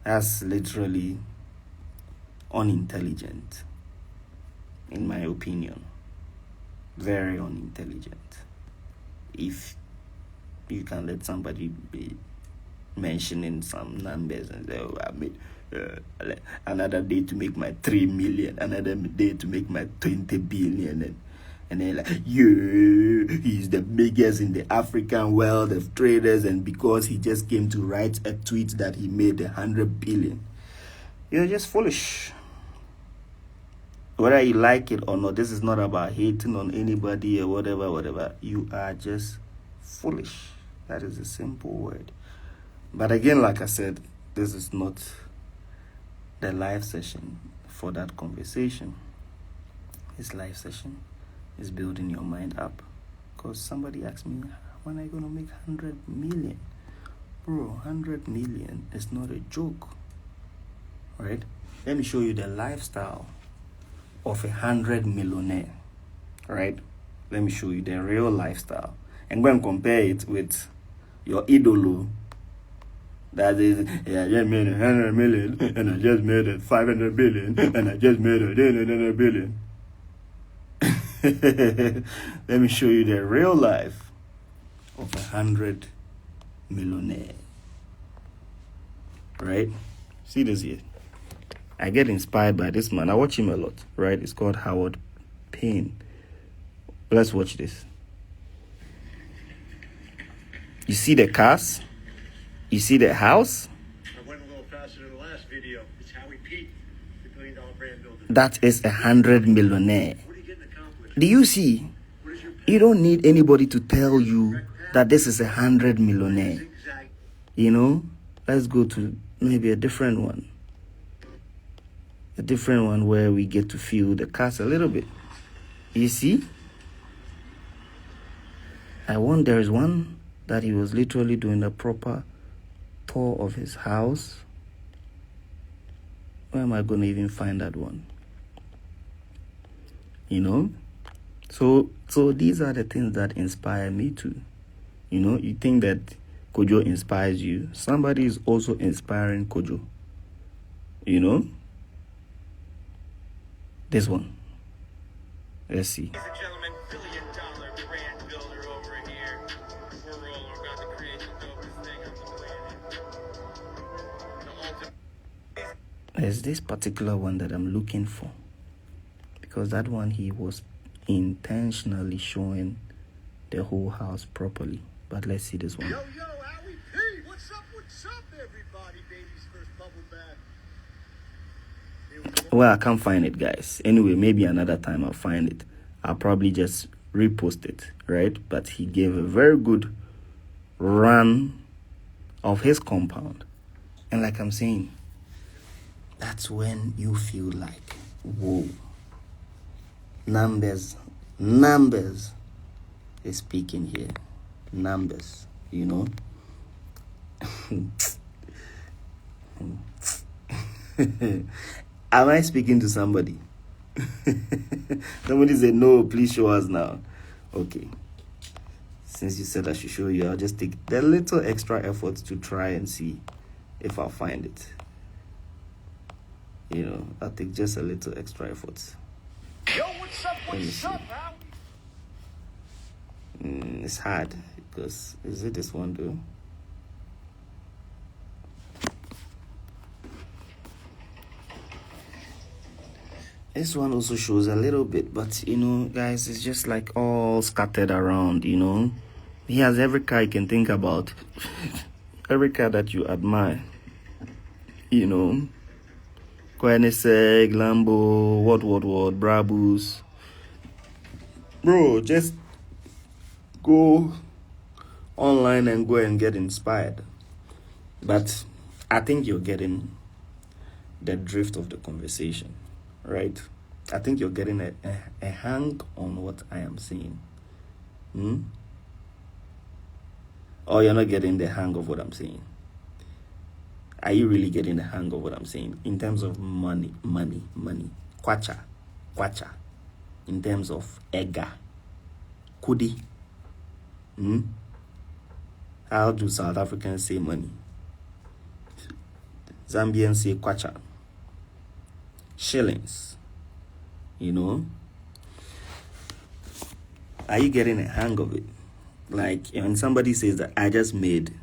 That's literally unintelligent, in my opinion. Very unintelligent. If you can let somebody be mentioning some numbers and say, oh, I made another day to make my 3 million, another day to make my 20 billion, and then like, yeah, he's the biggest in the African world of traders, and because he just came to write a tweet that he made 100 billion, you're just foolish. Whether you like it or not, this is not about hating on anybody or whatever. You are just foolish. That is a simple word. But again, like I said, this is not the live session for that conversation. This live session is building your mind up. Because somebody asked me, when are you going to make 100 million? Bro, 100 million is not a joke. Right? Let me show you the lifestyle of 100 millionaire. Right? Let me show you the real lifestyle. And go and compare it with your idolo. That is, I just made 100 million, and I just made 500 billion, and I just made 100 billion. Let me show you the real life of 100 millionaire. Right? See this here. I get inspired by this man. I watch him a lot. Right? It's called Howard Payne. Let's watch this. You see the cars? You see the house? I went a little faster than the last video. It's Howie Pete, the $1 billion brand builder. That is 100 millionaire. What are you getting accomplished? Do you see? You don't need anybody to tell you that this is 100 millionaire. Let's go to maybe a different one. A different one where we get to feel the cast a little bit. You see? There is one that he was literally doing a proper tour of his house. Where am I going to even find that one? So these are the things that inspire me too. You think that Kojo inspires you. Somebody is also inspiring Kojo. This one. Let's see. Ladies and gentlemen, $1 billion brand builder over here. We're rolling. We're about to create the dopest thing on the planet. There's this particular one that I'm looking for. Because that one, he was intentionally showing the whole house properly. But let's see this one. Yo, Howie P, what's up, everybody? Baby's first bubble bath. Well, I can't find it, guys. Anyway, maybe another time I'll find it. I'll probably just repost it, right? But he gave a very good run of his compound. And like I'm saying, that's when you feel like, whoa, numbers is speaking here. Numbers, you know. Am I speaking to somebody? Somebody said, no, please show us now. Okay. Since you said I should show you, I'll just take the little extra effort to try and see if I'll find it. You know, I'll take just a little extra effort. Yo, what's up, man? It's hard because, is it this one though? This one also shows a little bit, but you know, guys, it's just like all scattered around, you know. He has every car you can think about, every car that you admire, you know. Koenigsegg, Lambo, what, Brabus. Bro, just go online and go and get inspired. But I think you're getting the drift of the conversation, right? I think you're getting a hang on what I am saying. Or you're not getting the hang of what I'm saying. Are you really getting the hang of what I'm saying? In terms of money. Kwacha. In terms of ega. Kudi. How do South Africans say money? Zambians say kwacha. Shillings. You know? Are you getting a hang of it? Like when somebody says that I just made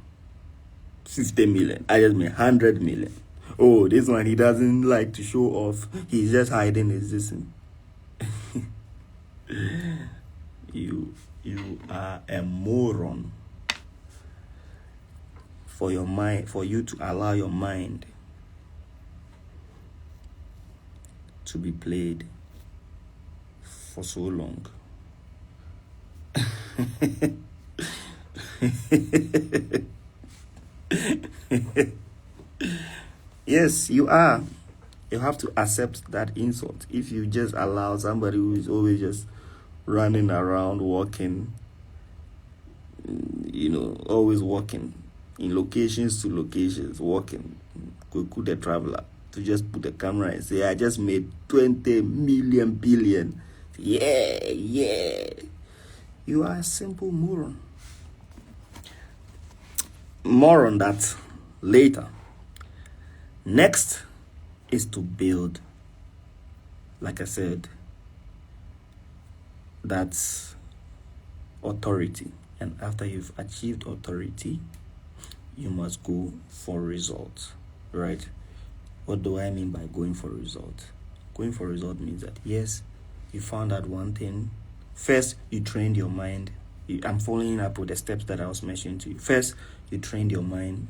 50 million, I just made 100 million. Oh, this one he doesn't like to show off. He's just hiding his system. You are a moron. For your mind, for you to allow your mind to be played for so long. Yes, you are. You have to accept that insult. If you just allow somebody who is always just running around, walking, you know, always walking in locations to locations, walking, Kuku the traveler, to just put the camera and say, I just made 20 million billion. Yeah. You are a simple moron. More on that later. Next is to build, like I said, that's authority. And after you've achieved authority, you must go for results, right? What do I mean by going for results? Going for result means that, yes, you found out one thing. First, you trained your mind. I'm following up with the steps that I was mentioning to you. First, you trained your mind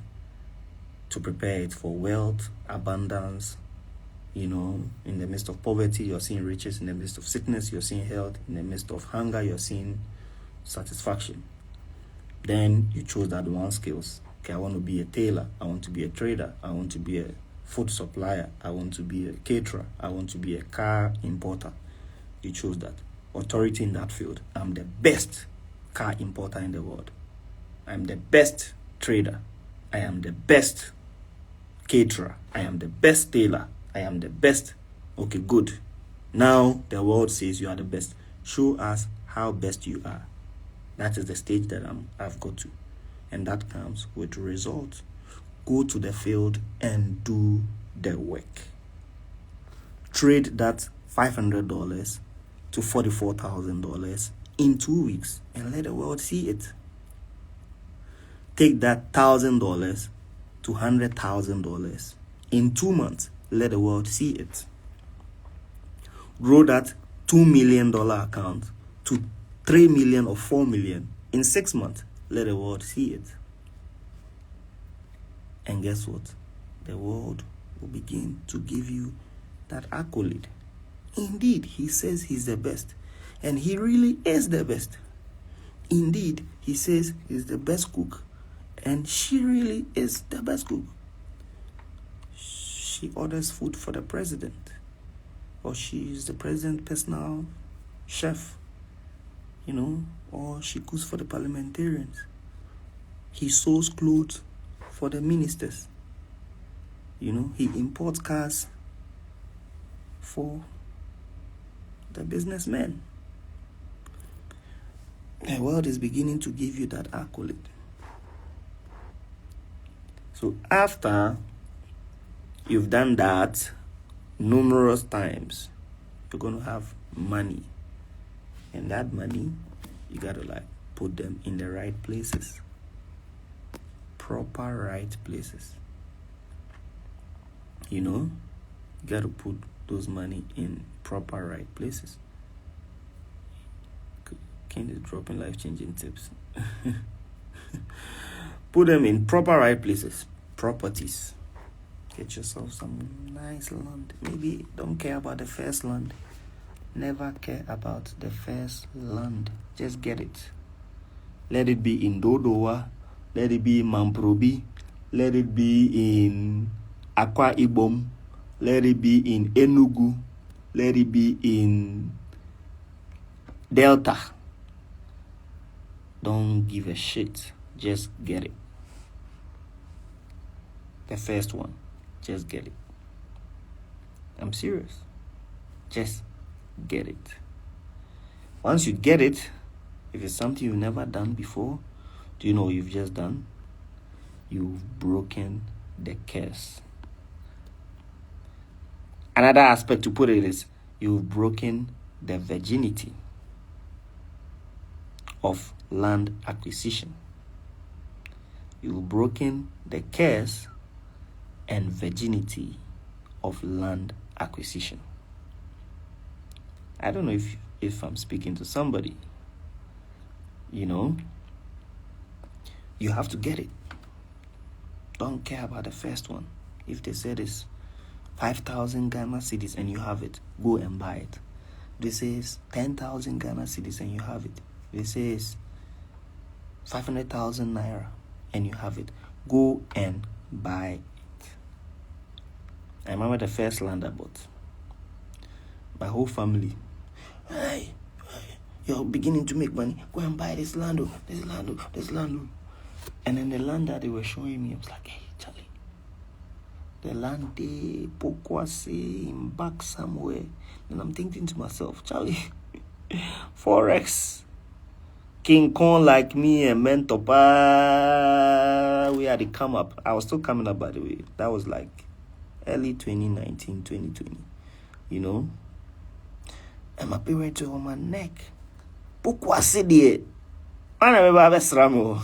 to prepare it for wealth, abundance. You know, in the midst of poverty, you're seeing riches. In the midst of sickness, you're seeing health. In the midst of hunger, you're seeing satisfaction. Then you chose that one skills. Okay, I want to be a tailor. I want to be a trader. I want to be a food supplier. I want to be a caterer. I want to be a car importer. You chose that. Authority in that field. I'm the best car importer in the world. I'm the best trader. I am the best caterer. I am the best tailor. I am the best. Okay, good. Now the world says you are the best. Show us how best you are. That is the stage that I've got to. And that comes with results. Go to the field and do the work. Trade that $500 to $44,000 in 2 weeks and let the world see it. Take that $1,000 to $100,000 in 2 months. Let the world see it. Grow that $2 million account to $3 million or $4 million in 6 months. Let the world see it. And guess what? The world will begin to give you that accolade. Indeed, he says he's the best. And he really is the best. Indeed, he says he's the best cook. And she really is the best cook. She orders food for the president. Or she is the president's personal chef. Or she cooks for the parliamentarians. He sews clothes for the ministers. He imports cars for the businessmen. The world is beginning to give you that accolade. So after you've done that numerous times, you're going to have money. And that money, you got to put them in the right places. Proper right places. You got to put those money in proper right places. Ken is dropping life-changing tips. Put them in proper right places. Properties. Get yourself some nice land. Maybe don't care about the first land. Never care about the first land. Just get it. Let it be in Dodowa. Let it be in Mamprobi. Let it be in Akwa Ibom. Let it be in Enugu. Let it be in Delta. Don't give a shit. Just get it. The first one. Just get it. I'm serious. Just get it. Once you get it, if it's something you've never done before, do you know what you've just done? You've broken the curse. Another aspect to put it is you've broken the virginity of land acquisition. You've broken the curse and virginity of land acquisition. I don't know if I'm speaking to somebody. You have to get it. Don't care about the first one. If they said it's 5,000 Ghana cedis and you have it, go and buy it. They say it's 10,000 Ghana cedis and you have it. They say it's 500,000 naira and you have it. Go and buy it. I remember the first land I bought. My whole family, hey, you're beginning to make money. Go and buy this land, this land, this land. And then the land that they were showing me, I was like, hey, Charlie, the land they Pokwase in back somewhere. And I'm thinking to myself, Charlie, Forex, King Kong like me and Mentopa, we had to come up. I was still coming up, by the way. That was like early 2019, 2020, And my parents were on my neck. Pokwase there. I remember I was Ramo.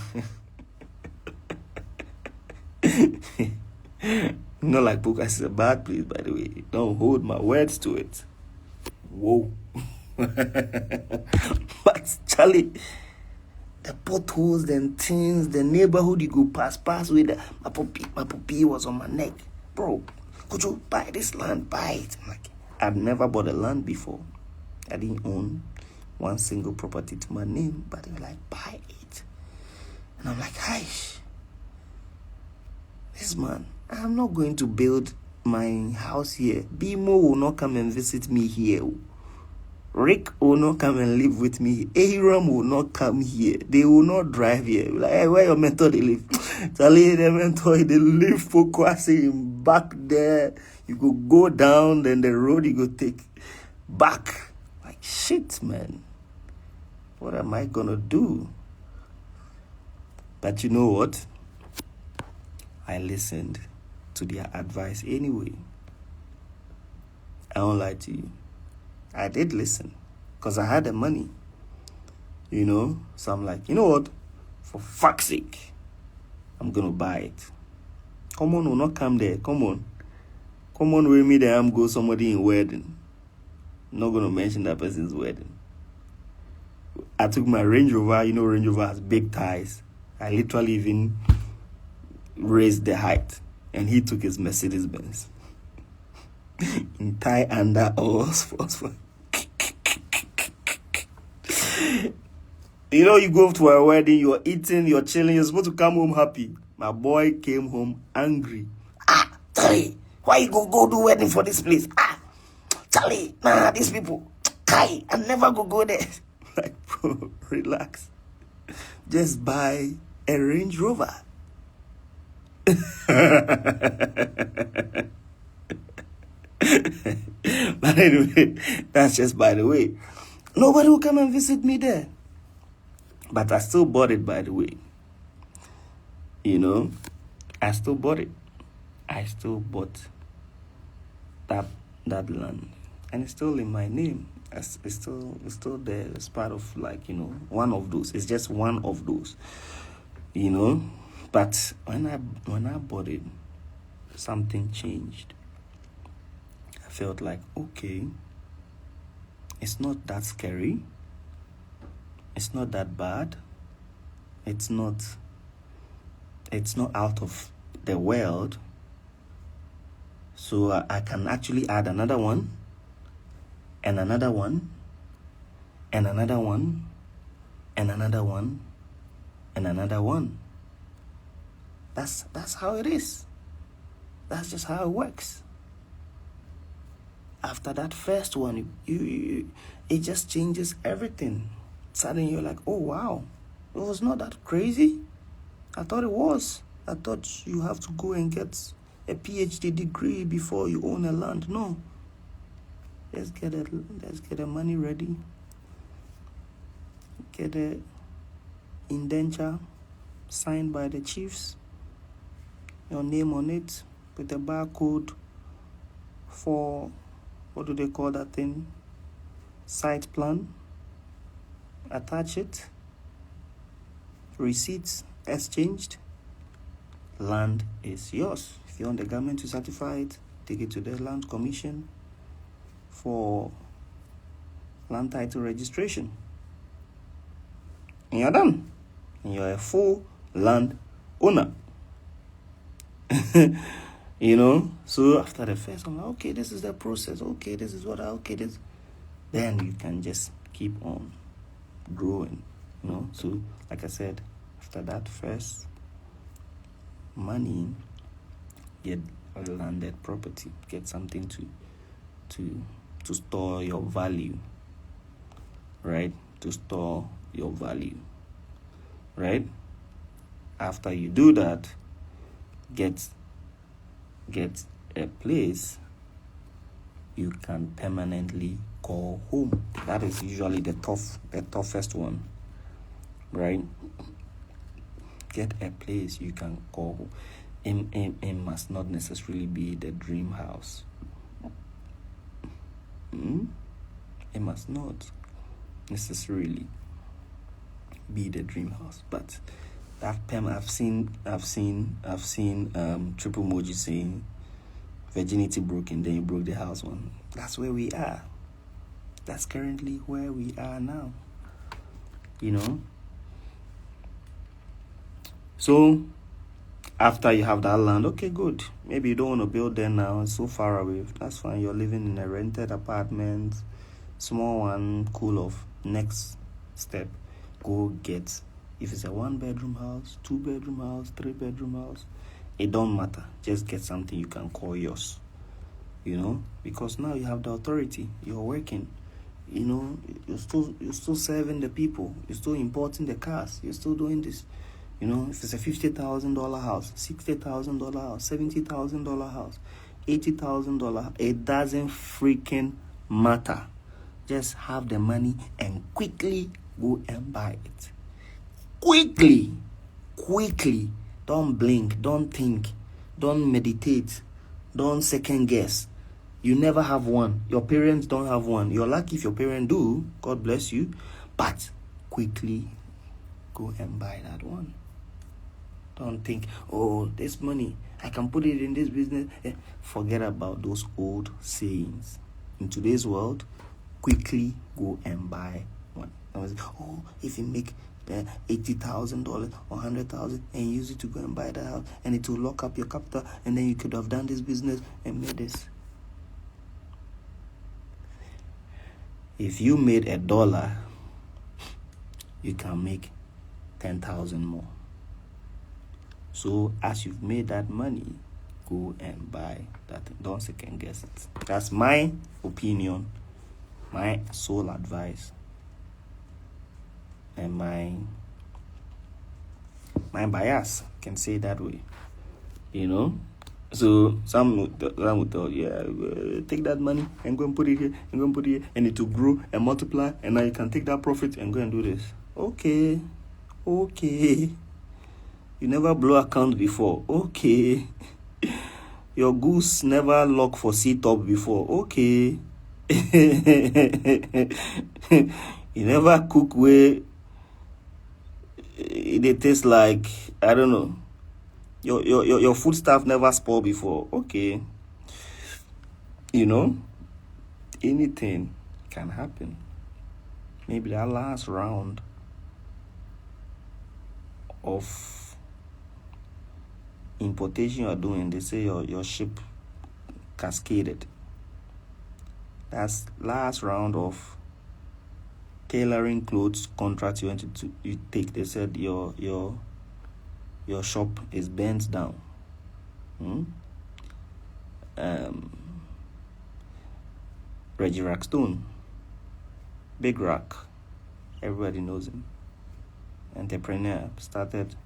Not like Pokwase is a bad place, by the way. Don't hold my words to it. Whoa. But Charlie, the potholes, the things, the neighborhood you go pass with, my puppy was on my neck. Bro, could you buy this land? Buy it. I'm like, I've never bought a land before. I didn't own one single property to my name, but they were like, buy it. And I'm like, hish. This man, I'm not going to build my house here. Bimo will not come and visit me here. Rick will not come and live with me. Aram will not come here. They will not drive here. Like, hey, where your mentor they live? Charlie, the mentor, they live for Kwasi back there. You go down, then the road you go take back. Like, shit, man. What am I gonna do? But you know what? I listened to their advice anyway. I won't lie to you. I did listen because I had the money, So I'm like, you know what? For fuck's sake, I'm going to buy it. Come on, will not come there. Come on, with me there. I'm go somebody in wedding. I'm not going to mention that person's wedding. I took my Range Rover. Range Rover has big tires. I literally even raised the height. And he took his Mercedes-Benz. In tie under all sports. You know, you go to a wedding, you're eating, you're chilling, you're supposed to come home happy. My boy came home angry. Charlie, why you go do wedding for this place? Charlie, nah, these people, Kai, I never go there. Like, bro, relax. Just buy a Range Rover. But anyway, that's just by the way. Nobody will come and visit me there. But I still bought it, by the way. You know, I still bought it. I still bought that land. And it's still in my name. It's still there. It's part of, like, you know, one of those. It's just one of those. You know? But when I bought it, something changed. I felt like, okay, it's not that scary. It's not that bad. It's not out of the world. So I can actually add another one, and another one, and another one, and another one, and another one. That's how it is. That's just how it works. After that first one, you it just changes everything. Suddenly you're like, oh wow, it was not that crazy. I thought it was. I thought you have to go and get a PhD degree before you own a land. No. Let's get the money ready. Get a indenture signed by the chiefs. Your name on it with a barcode for, what do they call that thing? Site plan. Attach it. Receipts exchanged. Land is yours. If you want the government to certify it, take it to the land commission for land title registration. And you're done. And you're a full land owner. You know? So after the first one, okay, this is the process. Okay, this is this. Then you can just keep on growing. You know? So like I said, after that first money, get a landed property, get something to store your value, right? To store your value, right? After you do that, get a place you can permanently call home. That is usually the toughest one, right? Get a place you can call home. It must not necessarily be the dream house. It must not necessarily be the dream house. But that I've seen Triple Moji saying virginity broken, then you broke the house one. That's where we are. That's currently where we are now. You know? So after you have that land, okay, good. Maybe you don't want to build there now. It's so far away. That's fine. You're living in a rented apartment, small one, cool off. Next step, go get, if it's a 1-bedroom house, 2-bedroom house, 3-bedroom house, it don't matter. Just get something you can call yours. You know, because now you have the authority. You're working. You know, you're still serving the people. You're still importing the cars. You're still doing this. You know, if it's a $50,000 house, $60,000 house, $70,000 house, $80,000, it doesn't freaking matter. Just have the money and quickly go and buy it. Quickly. Don't blink. Don't think. Don't meditate. Don't second guess. You never have one. Your parents don't have one. You're lucky if your parents do. God bless you. But quickly go and buy that one. Don't think, oh, this money, I can put it in this business. Forget about those old sayings. In today's world, quickly go and buy one. Oh, if you make $80,000 or $100,000 and use it to go and buy the house, and it will lock up your capital, and then you could have done this business and made this. If you made $1 you can make 10,000 more. So as you've made that money, go and buy that thing. Don't second guess it. That's my opinion, my sole advice, and my bias, can say that way. So some would tell, take that money and go and put it here and go and put it here, and it will grow and multiply, and now you can take that profit and go and do this. Okay. You never blow account before. Okay. Your goose never lock for C-top before. Okay. You never cook where it tastes like, I don't know. Your food stuff never spoil before. Okay. Anything can happen. Maybe that last round of importation you're doing, they say your ship cascaded. That's last round of tailoring clothes contract you take. They said your shop is bent down. Reggie Rackstone, Big Rock, everybody knows him. Entrepreneur, started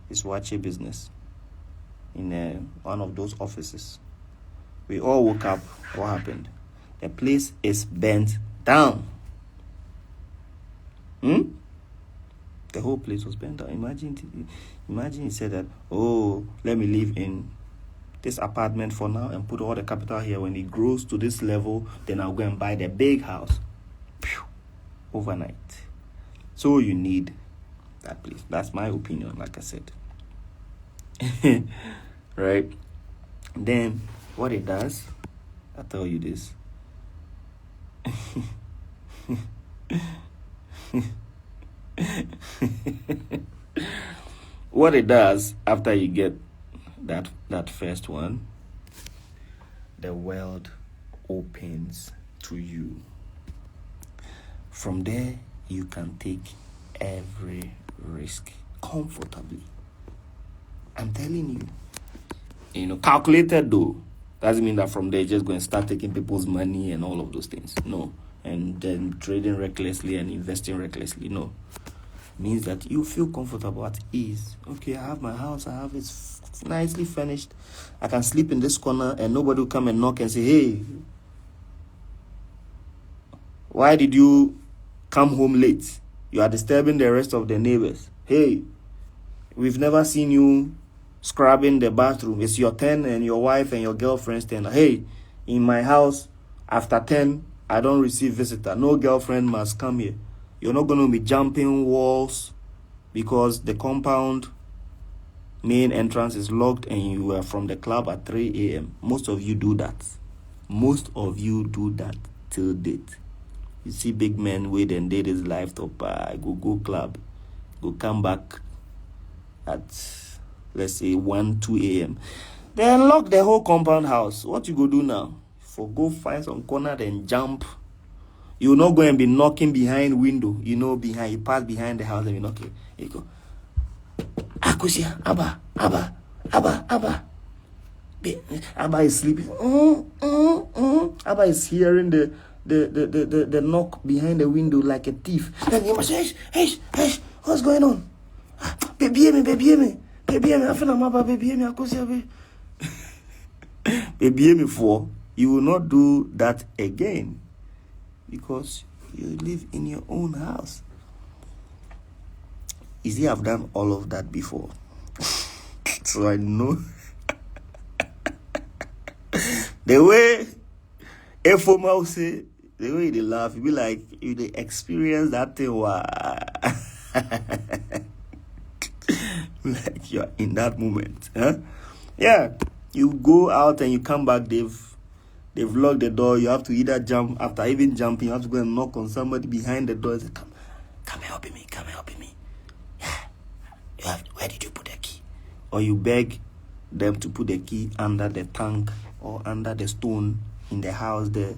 his watch business in one of those offices. We all woke up. What happened? The place is bent down. The whole place was bent down. Imagine he said that, let me live in this apartment for now and put all the capital here. When it grows to this level, then I'll go and buy the big house. Overnight. So you need that place. That's my opinion, like I said. Right? Then what it does, I'll tell you this. What it does after you get that first one, the world opens to you. From there, you can take every risk comfortably. I'm telling you. Calculated though. Doesn't mean that from there you're just going to start taking people's money and all of those things. No. And then trading recklessly and investing recklessly. No. It means that you feel comfortable at ease. Okay, I have my house. I have it nicely furnished. I can sleep in this corner and nobody will come and knock and say, hey, why did you come home late? You are disturbing the rest of the neighbors. Hey, we've never seen you scrubbing the bathroom. It's your turn and your wife and your girlfriend's turn. Hey, in my house, after 10, I don't receive visitor. No girlfriend must come here. You're not going to be jumping walls because the compound main entrance is locked and you are from the club at 3 a.m. Most of you do that. Till date. You see big men wait and date his life top. Go club. Go come back at, let's say, 1, 2 a.m. Then lock the whole compound house. What you go do now? Go find some corner and jump. You're not going to be knocking behind window. You pass behind the house and you knock it. You go, Akusia, Abba. Abba is sleeping. Abba is hearing the knock behind the window like a thief. Then you must say, hey, what's going on? Baby me. I feel I'm Abba, baby me, Akusia, baby me for. You will not do that again because you live in your own house. You see, I've done all of that before. So I know the way Efoma will say, the way they laugh, you be like, you they experience that thing. Like you're in that moment. Huh? Yeah. You go out and you come back, they've locked the door. You have to either jump. After even jumping, you have to go and knock on somebody behind the door and say, come help me. Yeah. Where did you put the key? Or you beg them to put the key under the tank or under the stone in the house there.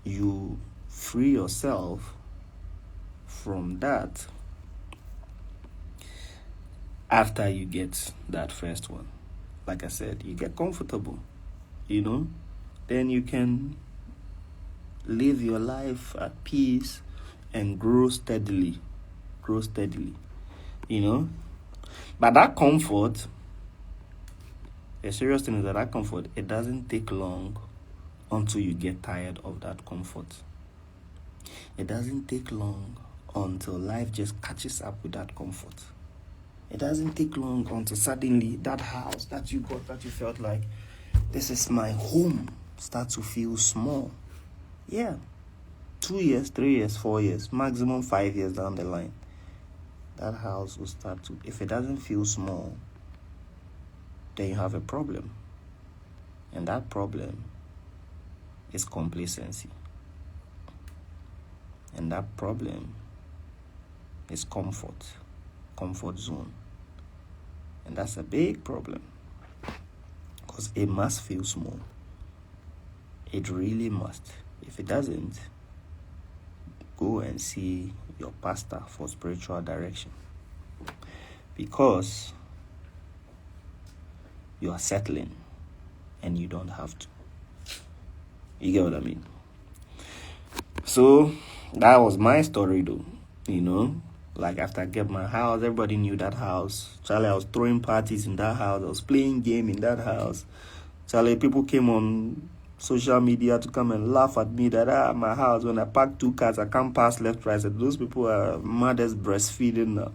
You free yourself from that after you get that first one. Like I said, you get comfortable, then you can live your life at peace and grow steadily, But that comfort, the serious thing is that comfort, it doesn't take long until you get tired of that comfort. It doesn't take long until life just catches up with that comfort. It doesn't take long until suddenly that house that you got, that you felt like, this is my home, start to feel small. Yeah. 2 years, 3 years, 4 years, maximum 5 years down the line, that house will start to, if it doesn't feel small, then you have a problem. And that problem is complacency. And that problem is comfort zone. And that's a big problem, because it must feel small. It really must. If it doesn't, go and see your pastor for spiritual direction, because you are settling and you don't have to. You get what I mean? So that was my story though, Like after I get my house, everybody knew that house. Charlie, I was throwing parties in that house. I was playing game in that house. Charlie, people came on social media to come and laugh at me that my house, when I park 2 cars, I can't pass left, right. I said, those people are mothers breastfeeding now.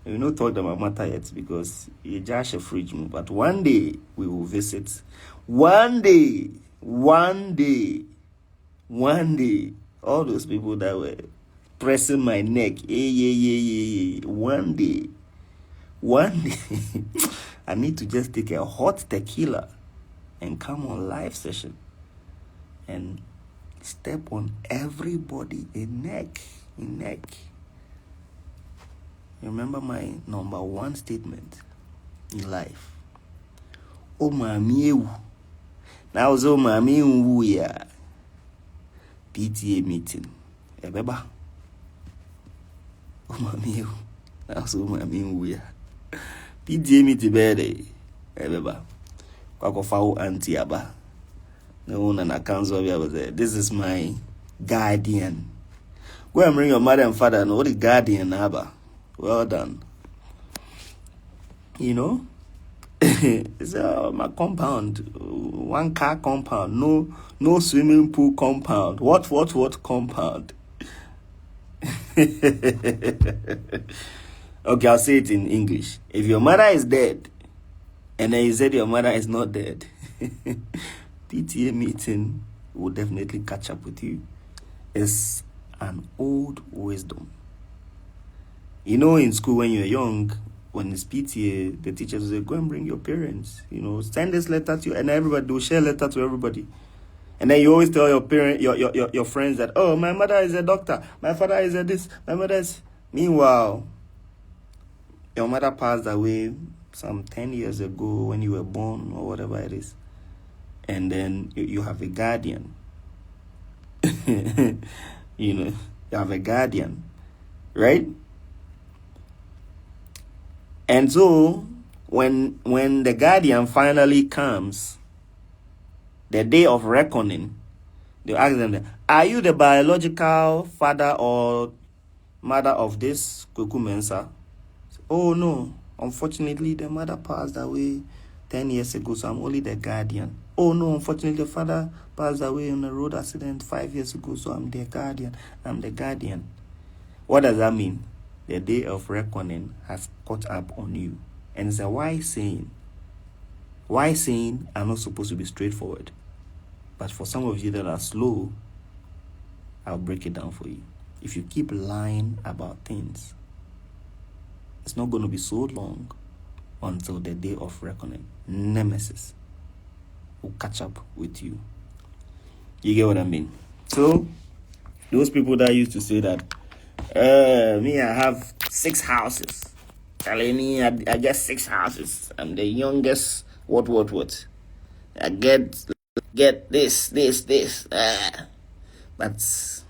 You know, talk about matter yet, because you just a fridge move. But one day we will visit. One day, all those people that were pressing my neck, one day, I need to just take a hot tequila and come on live session and step on everybody in neck. Remember my number 1 statement in life. Oh mami ewu. Now so mami ewu ya. PTA meeting. Ebeba. Oh mami ewu. Now so mami ewu ya. PTA meeting bede. Ebeba. Kwako fau anti aba. No one na council was there. This is my guardian. Go and bring your mother and father. No, what the guardian aba. Well done. It's my compound, 1 car compound, no swimming pool compound. What compound? Okay, I'll say it in English. If your mother is dead, and then you said your mother is not dead, PTA meeting will definitely catch up with you. It's an old wisdom. In school when you're young, when it's PTA, the teachers will say, go and bring your parents. Send this letter to you, and everybody will share letter to everybody. And then you always tell your parent, your friends that, oh, my mother is a doctor, my father is a this, my mother is. Meanwhile, your mother passed away some 10 years ago when you were born or whatever it is. And then you have a guardian. You have a guardian, right? And so when the guardian finally comes, the day of reckoning, they ask them, are you the biological father or mother of this Kweku Mensah? Oh no, unfortunately the mother passed away 10 years ago, so I'm only the guardian. Oh no, unfortunately the father passed away in a road accident 5 years ago, so I'm the guardian. What does that mean? The day of reckoning has caught up on you. And it's a wise saying. Wise saying are not supposed to be straightforward. But for some of you that are slow, I'll break it down for you. If you keep lying about things, it's not going to be so long until the day of reckoning. Nemesis will catch up with you. You get what I mean? So, those people that used to say that, me, I have 6 houses. Telling me I get 6 houses. I'm the youngest. What? I get this. But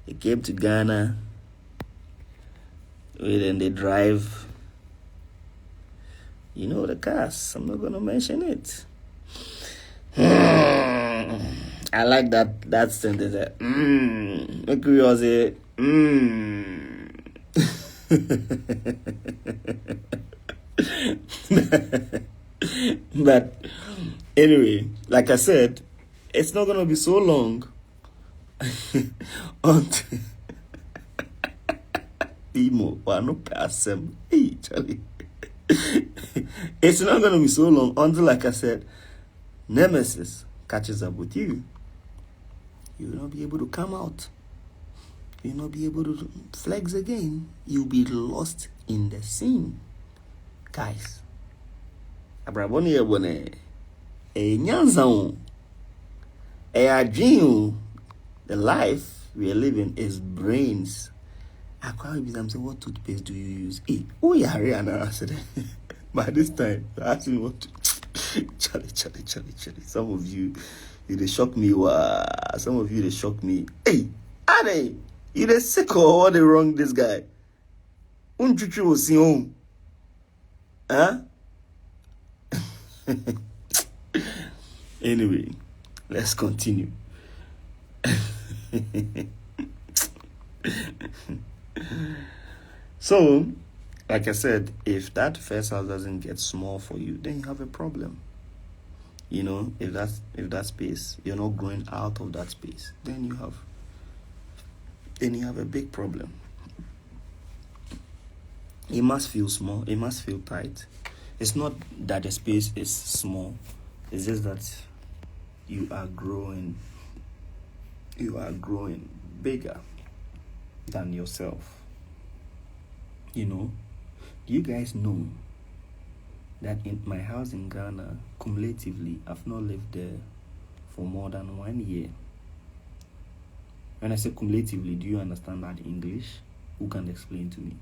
They came to Ghana. Then they drive. You know the cars. I'm not gonna mention it. I like that sentence. Look who was it. But anyway, like I said, it's not gonna be so long until Hey, Charlie. It's not gonna be so long until, like I said, Nemesis catches up with you. You will not be able to come out. You will not be able to flex again. You'll be lost in the scene. Guys, Abraboni ebone, nyanza dream. The life we are living is brains. I can't be them say, what toothpaste do you use? Oh yeah, Rihanna. I said, by this time, I asked me what to. Charlie. Some of you they shock me. Some of you they shock me. Hey, are they? You they sick or what they wrong this guy? Unchuchu was home. Huh? Anyway, let's continue. So, like I said, if that first house doesn't get small for you, then you have a problem. You know, if that space, you're not growing out of that space, then you have a big problem. It must feel small. It must feel tight. It's not that the space is small. It's just that you are growing. You are growing bigger than yourself. You know, do you guys know that in my house in Ghana, cumulatively, I've not lived there for more than 1 year? When I say cumulatively, do you understand that English? Who can explain to me?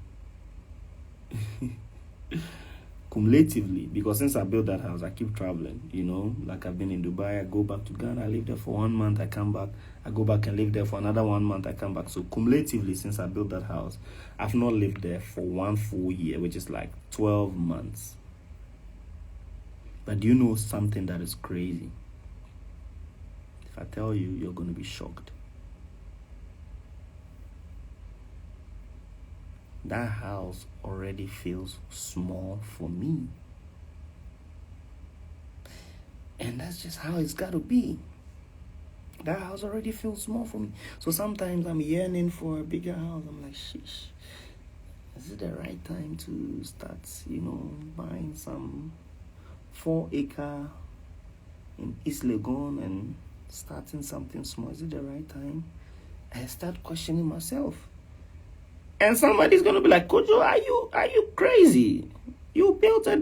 Cumulatively, because since I built that house, I keep traveling, you know, like I've been in Dubai, I go back to Ghana, I live there for 1 month, I come back, I go back and live there for another 1 month, I come back. So cumulatively, since I built that house, I've not lived there for 1 full year, which is like 12 months. But do you know something that is crazy? If I tell you, you're going to be shocked. That house already feels small for me. And that's just how it's got to be. That house already feels small for me. So sometimes I'm yearning for a bigger house. I'm like, sheesh, is it the right time to start, you know, buying some 4-acre in East Legon and starting something small? Is it the right time? I start questioning myself. And somebody's gonna be like, Kojo, are you crazy? You built a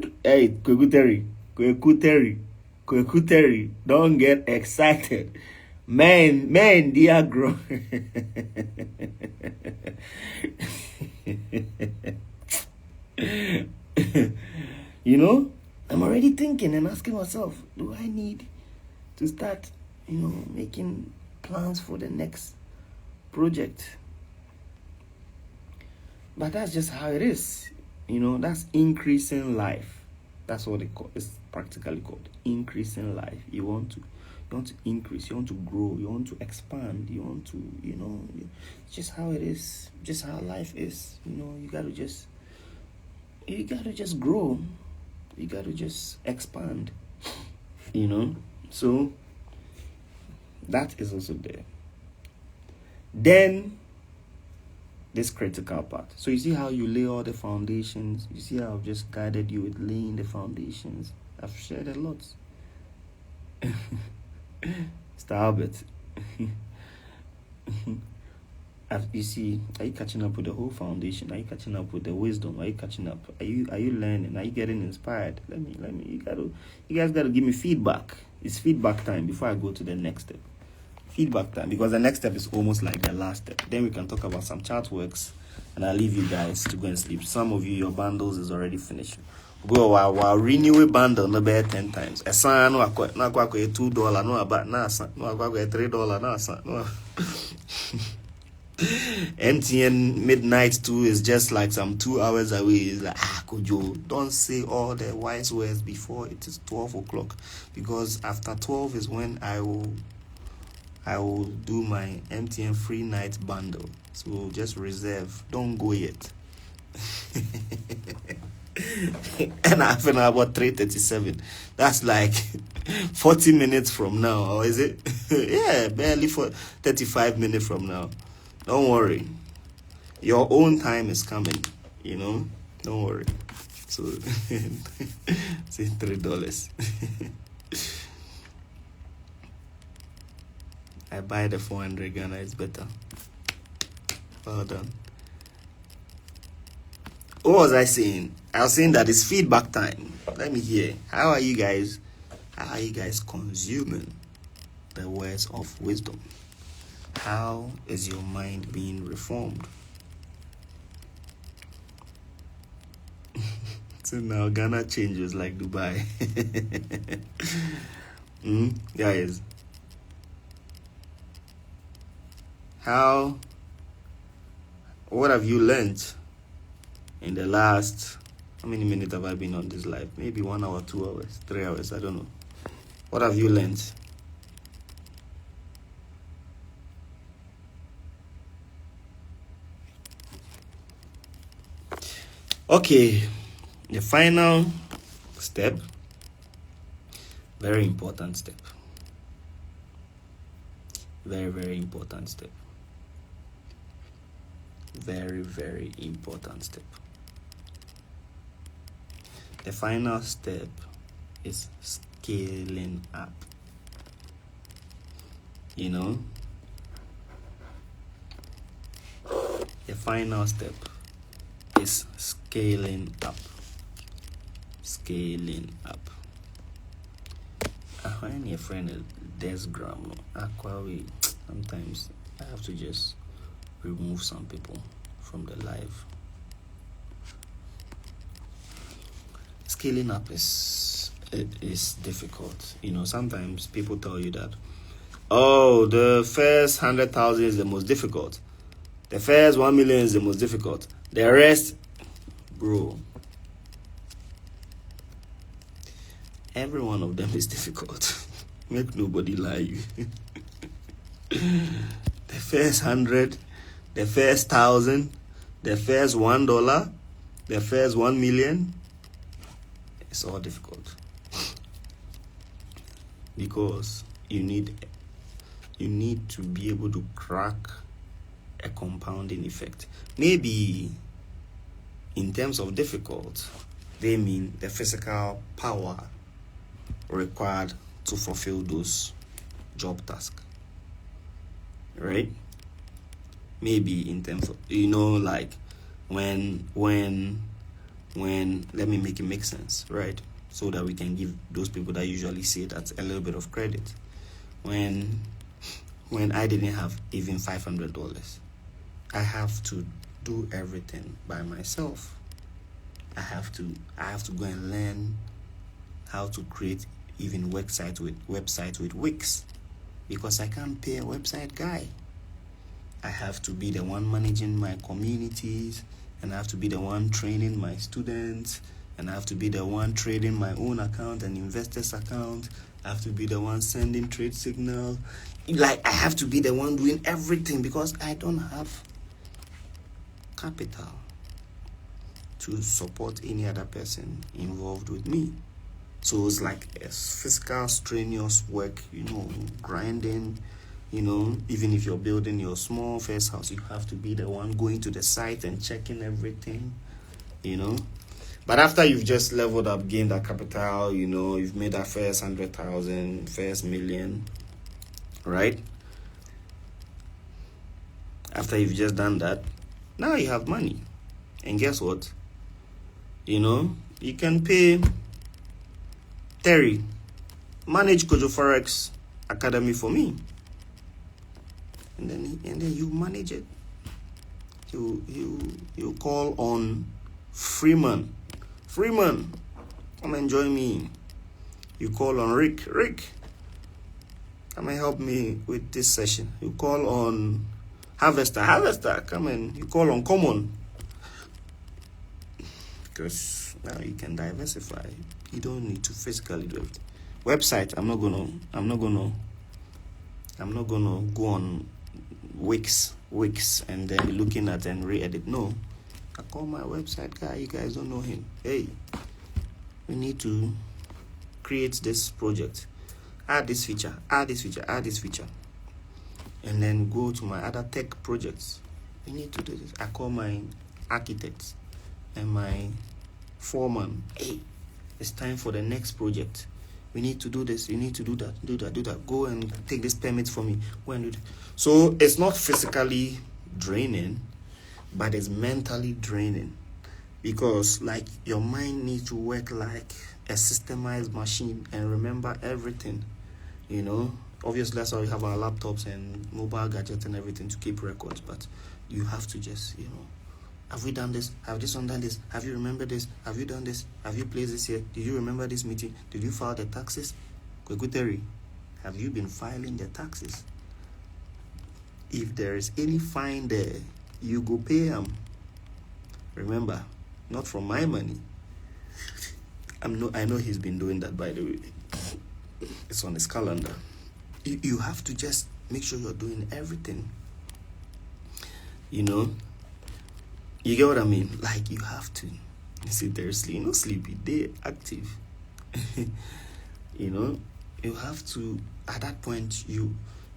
Kwekuteri, don't get excited. Man, they are growing. You know, I'm already thinking and asking myself, do I need to start, you know, making plans for the next project? But that's just how it is. You know, that's increasing life. That's what it's practically called. Increasing life. You want to increase, you want to grow, you want to expand, you want to, you know, it's just how it is, just how life is. You know, you gotta just grow. You gotta just expand. You know? So that is also there. Then this critical part. So you see how you lay all the foundations. You see how I've just guided you with laying the foundations. I've shared a lot. Mr. Albert. You see, are you catching up with the whole foundation? Are you catching up with the wisdom? Are you catching up? Are you learning? Are you getting inspired? Let me. You guys gotta give me feedback. It's feedback time before I go to the next step. Feedback time, because the next step is almost like the last step. Then we can talk about some chat works, and I'll leave you guys to go and sleep. Some of you, your bundles is already finished. Go while renew a bundle no better 10 times. A son no $2 no about no $3 no. MTN midnight 2 is just like some 2 hours away. It's like, Kojo, don't say all the wise words before it is 12 o'clock, because after 12 is when I will do my MTN free night bundle. So just reserve, don't go yet. And I have an hour about 3:37. That's like 40 minutes from now, or is it? Yeah, barely for 35 minutes from now. Don't worry, your own time is coming, you know. Don't worry. So say $3. I buy the 400 Ghana, it's better. Well done. What was I saying? I was saying that it's feedback time. Let me hear. How are you guys consuming the words of wisdom? How is your mind being reformed? So now Ghana changes like Dubai. Guys, what have you learned in the last, how many minutes have I been on this live? Maybe 1 hour, 2 hours, 3 hours, I don't know. What have you learned? Okay, the final step, very important step. Very, very important step. Very, very important step. The final step is scaling up. You know, the final step is scaling up. Scaling up. When your friend there's gram, sometimes I have to just remove some people from the live. Scaling up is difficult. You know, sometimes people tell you that, oh, the first 100,000 is the most difficult. The first 1 million is the most difficult. The rest, bro, every one of them is difficult. Make nobody lie you. The first 100, the first 1,000, the first $1, the first 1 million, it's all difficult. Because you need to be able to crack a compounding effect. Maybe in terms of difficult, they mean the physical power required to fulfill those job tasks, right? Maybe in terms of, you know, like when let me make it make sense, right? So that we can give those people that usually say that a little bit of credit. When I didn't have even $500, I have to do everything by myself. I have to go and learn how to create even websites with Wix, because I can't pay a website guy. I have to be the one managing my communities, and I have to be the one training my students, and I have to be the one trading my own account and investors' account. I have to be the one sending trade signal. Like, I have to be the one doing everything because I don't have capital to support any other person involved with me. So it's like a physical, strenuous work, you know, grinding. You know, even if you're building your small first house, you have to be the one going to the site and checking everything, you know. But after you've just leveled up, gained that capital, you know, you've made that first 100,000, first million, right? After you've just done that, now you have money. And guess what? You know, you can pay Terry, manage Kojo Forex Academy for me. And then you manage it. You call on Freeman, come and join me. You call on Rick, come and help me with this session. You call on Harvester, come in. You call on common. Because now you can diversify. You don't need to physically do it. Website, I'm not gonna go on Wix and then looking at and re-edit. No. I call my website guy, you guys don't know him. Hey, we need to create this project. Add this feature. And then go to my other tech projects. We need to do this. I call my architects and my foreman. Hey, it's time for the next project. We need to do this. You need to do that. Go and take this permit for me. Go and do that. So it's not physically draining, but it's mentally draining, because like your mind needs to work like a systemized machine and remember everything. You know, obviously that's why we have our laptops and mobile gadgets and everything to keep records. But you have to just, have we done this? Have this one done this? Have you remembered this? Have you done this? Have you placed this here? Did you remember this meeting? Did you file the taxes? Kwekuteri, have you been filing the taxes? If there is any fine there, you go pay them. Remember, not from my money. I know he's been doing that, by the way. It's on his calendar. You have to just make sure you're doing everything. You get what I mean? Like, you have to sit there, not sleepy, day active. You have to, at that point,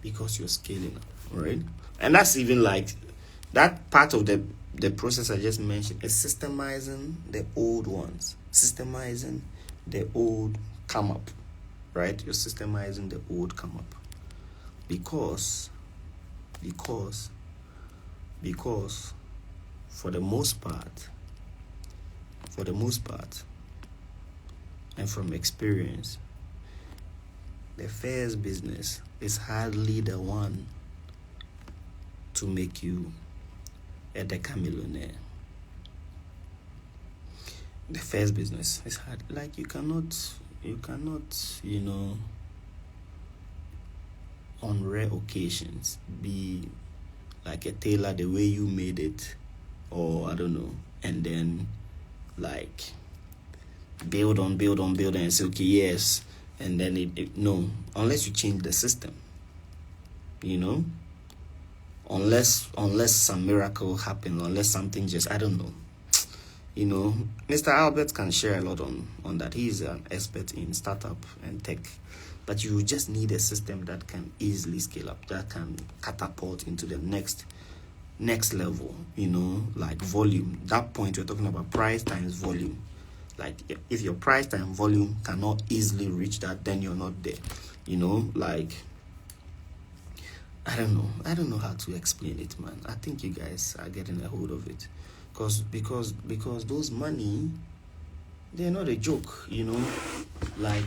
because you're scaling up, right? And that's even like, that part of the process I just mentioned is systemizing the old ones. Systemizing the old come up, right? You're systemizing the old come up. Because for the most part, and from experience, the first business is hardly the one to make you a decamillionaire. The first business is hard. Like, you cannot, on rare occasions, be like a tailor the way you made it, or I don't know, and then like build on and say, okay, yes, and then no, unless you change the system, unless some miracle happens, unless something just, I don't know. Mr. Albert can share a lot on that. He's an expert in startup and tech. But you just need a system that can easily scale up, that can catapult into the next level, like volume. That point, we're talking about price times volume. Like, if your price times volume cannot easily reach that, then you're not there. Like, I don't know how to explain it, man. I think you guys are getting a hold of it. Because those money, they're not a joke, like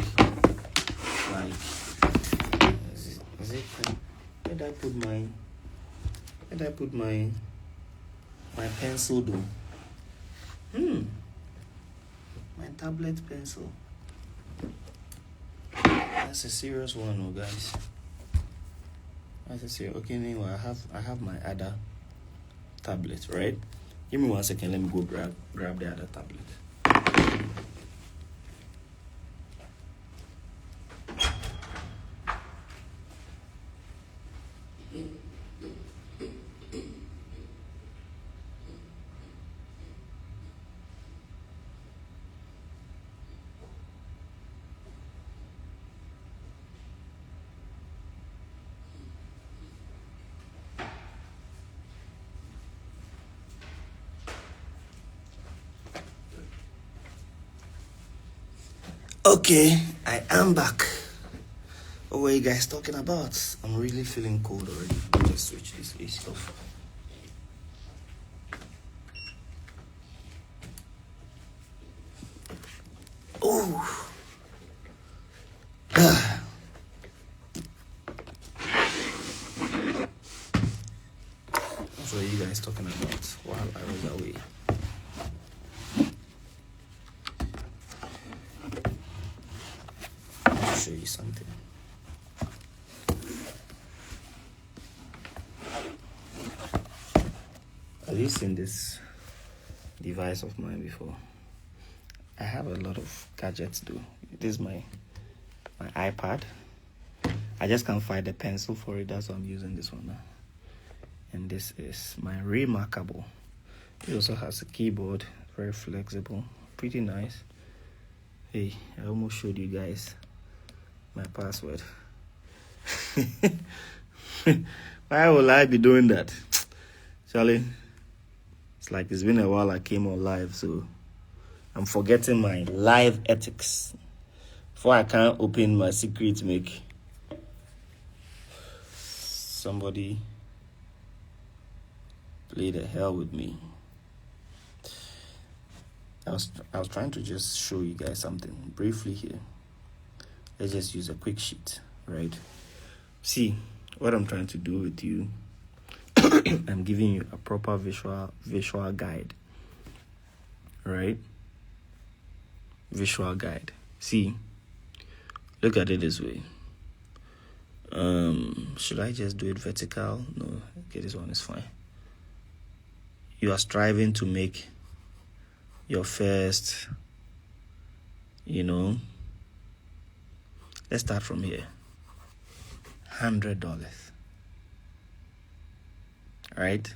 is it where did I put my pencil though? My tablet pencil. That's a serious one, guys. That's a serious. Okay, anyway, I have my other tablet, right? Give me 1 second. Let me go grab the other tablet. Okay, I am back. What were you guys talking about? I'm really feeling cold already. Let me switch this AC off. Oh. What were you guys talking about while I was away? Show you something. Have you seen this device of mine before? I have a lot of gadgets though. This is my iPad. I just can't find the pencil for it. That's why I'm using this one now. And this is my Remarkable. It also has a keyboard, very flexible, pretty nice. Hey, I almost showed you guys my password. Why will I be doing that? Charlie, it's like it's been a while I came on live, so I'm forgetting my live ethics. Before I can't open my secret, make somebody play the hell with me. I was trying to just show you guys something briefly here. Let's just use a quick sheet, right? See what I'm trying to do with you. I'm giving you a proper visual guide, right? Visual guide. See, look at it this way. Should I just do it vertical? No, okay, this one is fine. You are striving to make your first, let's start from here. $100. Right?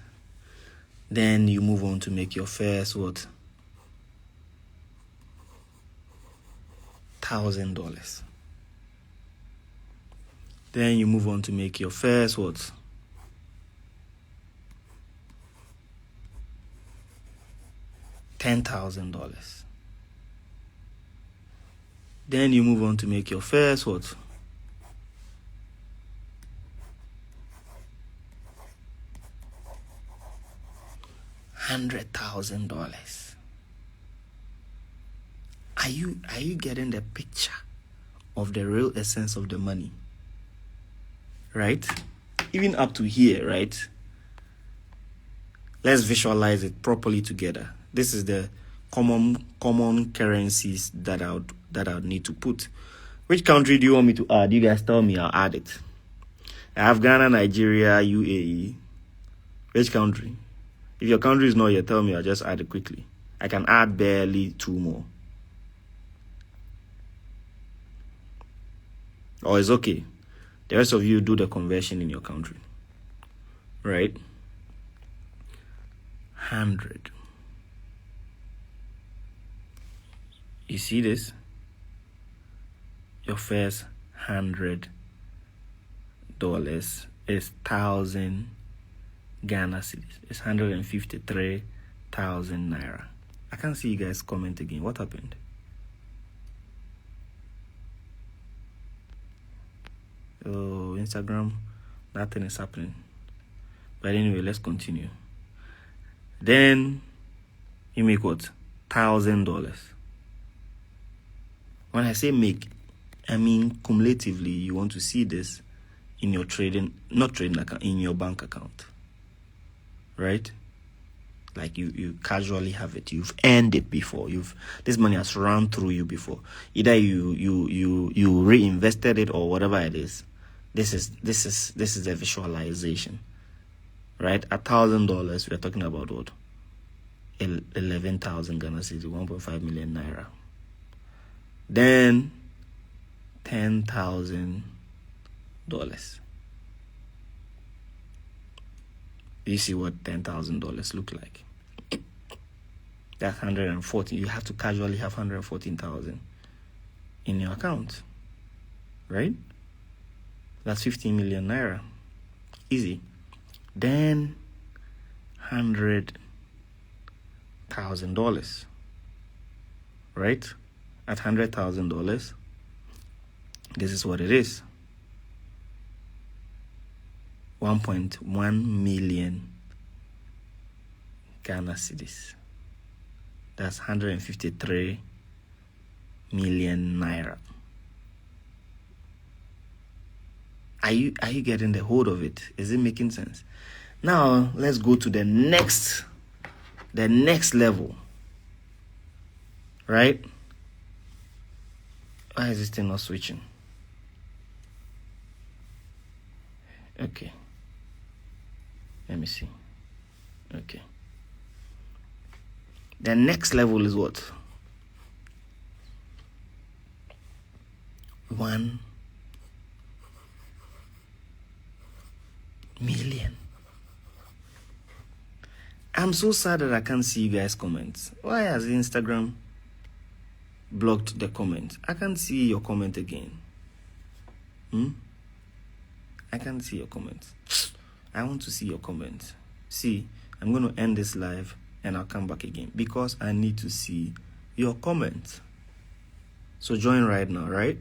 Then you move on to make your first what? $1,000. Then you move on to make your first what? $10,000. Then you move on to make your first what? $100,000. Are you getting the picture of the real essence of the money? Right? Even up to here, right? Let's visualize it properly together. This is the common currencies that I would need to put. Which country do you want me to add? You guys tell me, I'll add it. I have Ghana, Nigeria, UAE. Which country? If your country is not here, tell me, I'll just add it quickly. I can add barely 2 more. Or it's okay. The rest of you do the conversion in your country. Right? 100. You see this? Your first $100 is 1,000 Ghana cedis. It's 153,000 naira. I can't see you guys comment again. What happened? Oh, Instagram, nothing is happening. But anyway, let's continue. Then you make what? $1,000. When I say make, I mean cumulatively, you want to see this in your not trading account, in your bank account. Right? Like you casually have it. You've earned it before. This money has run through you before. Either you reinvested it or whatever it is. This is a visualization. Right? $1,000, we're talking about what? 11,000 Ghana cedis, 1.5 million naira. Then $10,000. You see what $10,000 look like? That's 140. You have to casually have 114,000 in your account, right? That's 15 million naira. Easy. Then $100,000, right? At $100,000, this is what it is. 1.1 million Ghana cedis. That's 153 million naira. Are you getting the hold of it? Is it making sense? Now let's go to the next level. Right? Why is this thing not switching? Okay. Let me see. Okay. The next level is what? 1 million. I'm so sad that I can't see you guys' comments. Why has Instagram blocked the comment? I can't see your comment again. I can't see your comments. I want to see your comments. See, I'm going to end this live and I'll come back again because I need to see your comments. So join right now, right?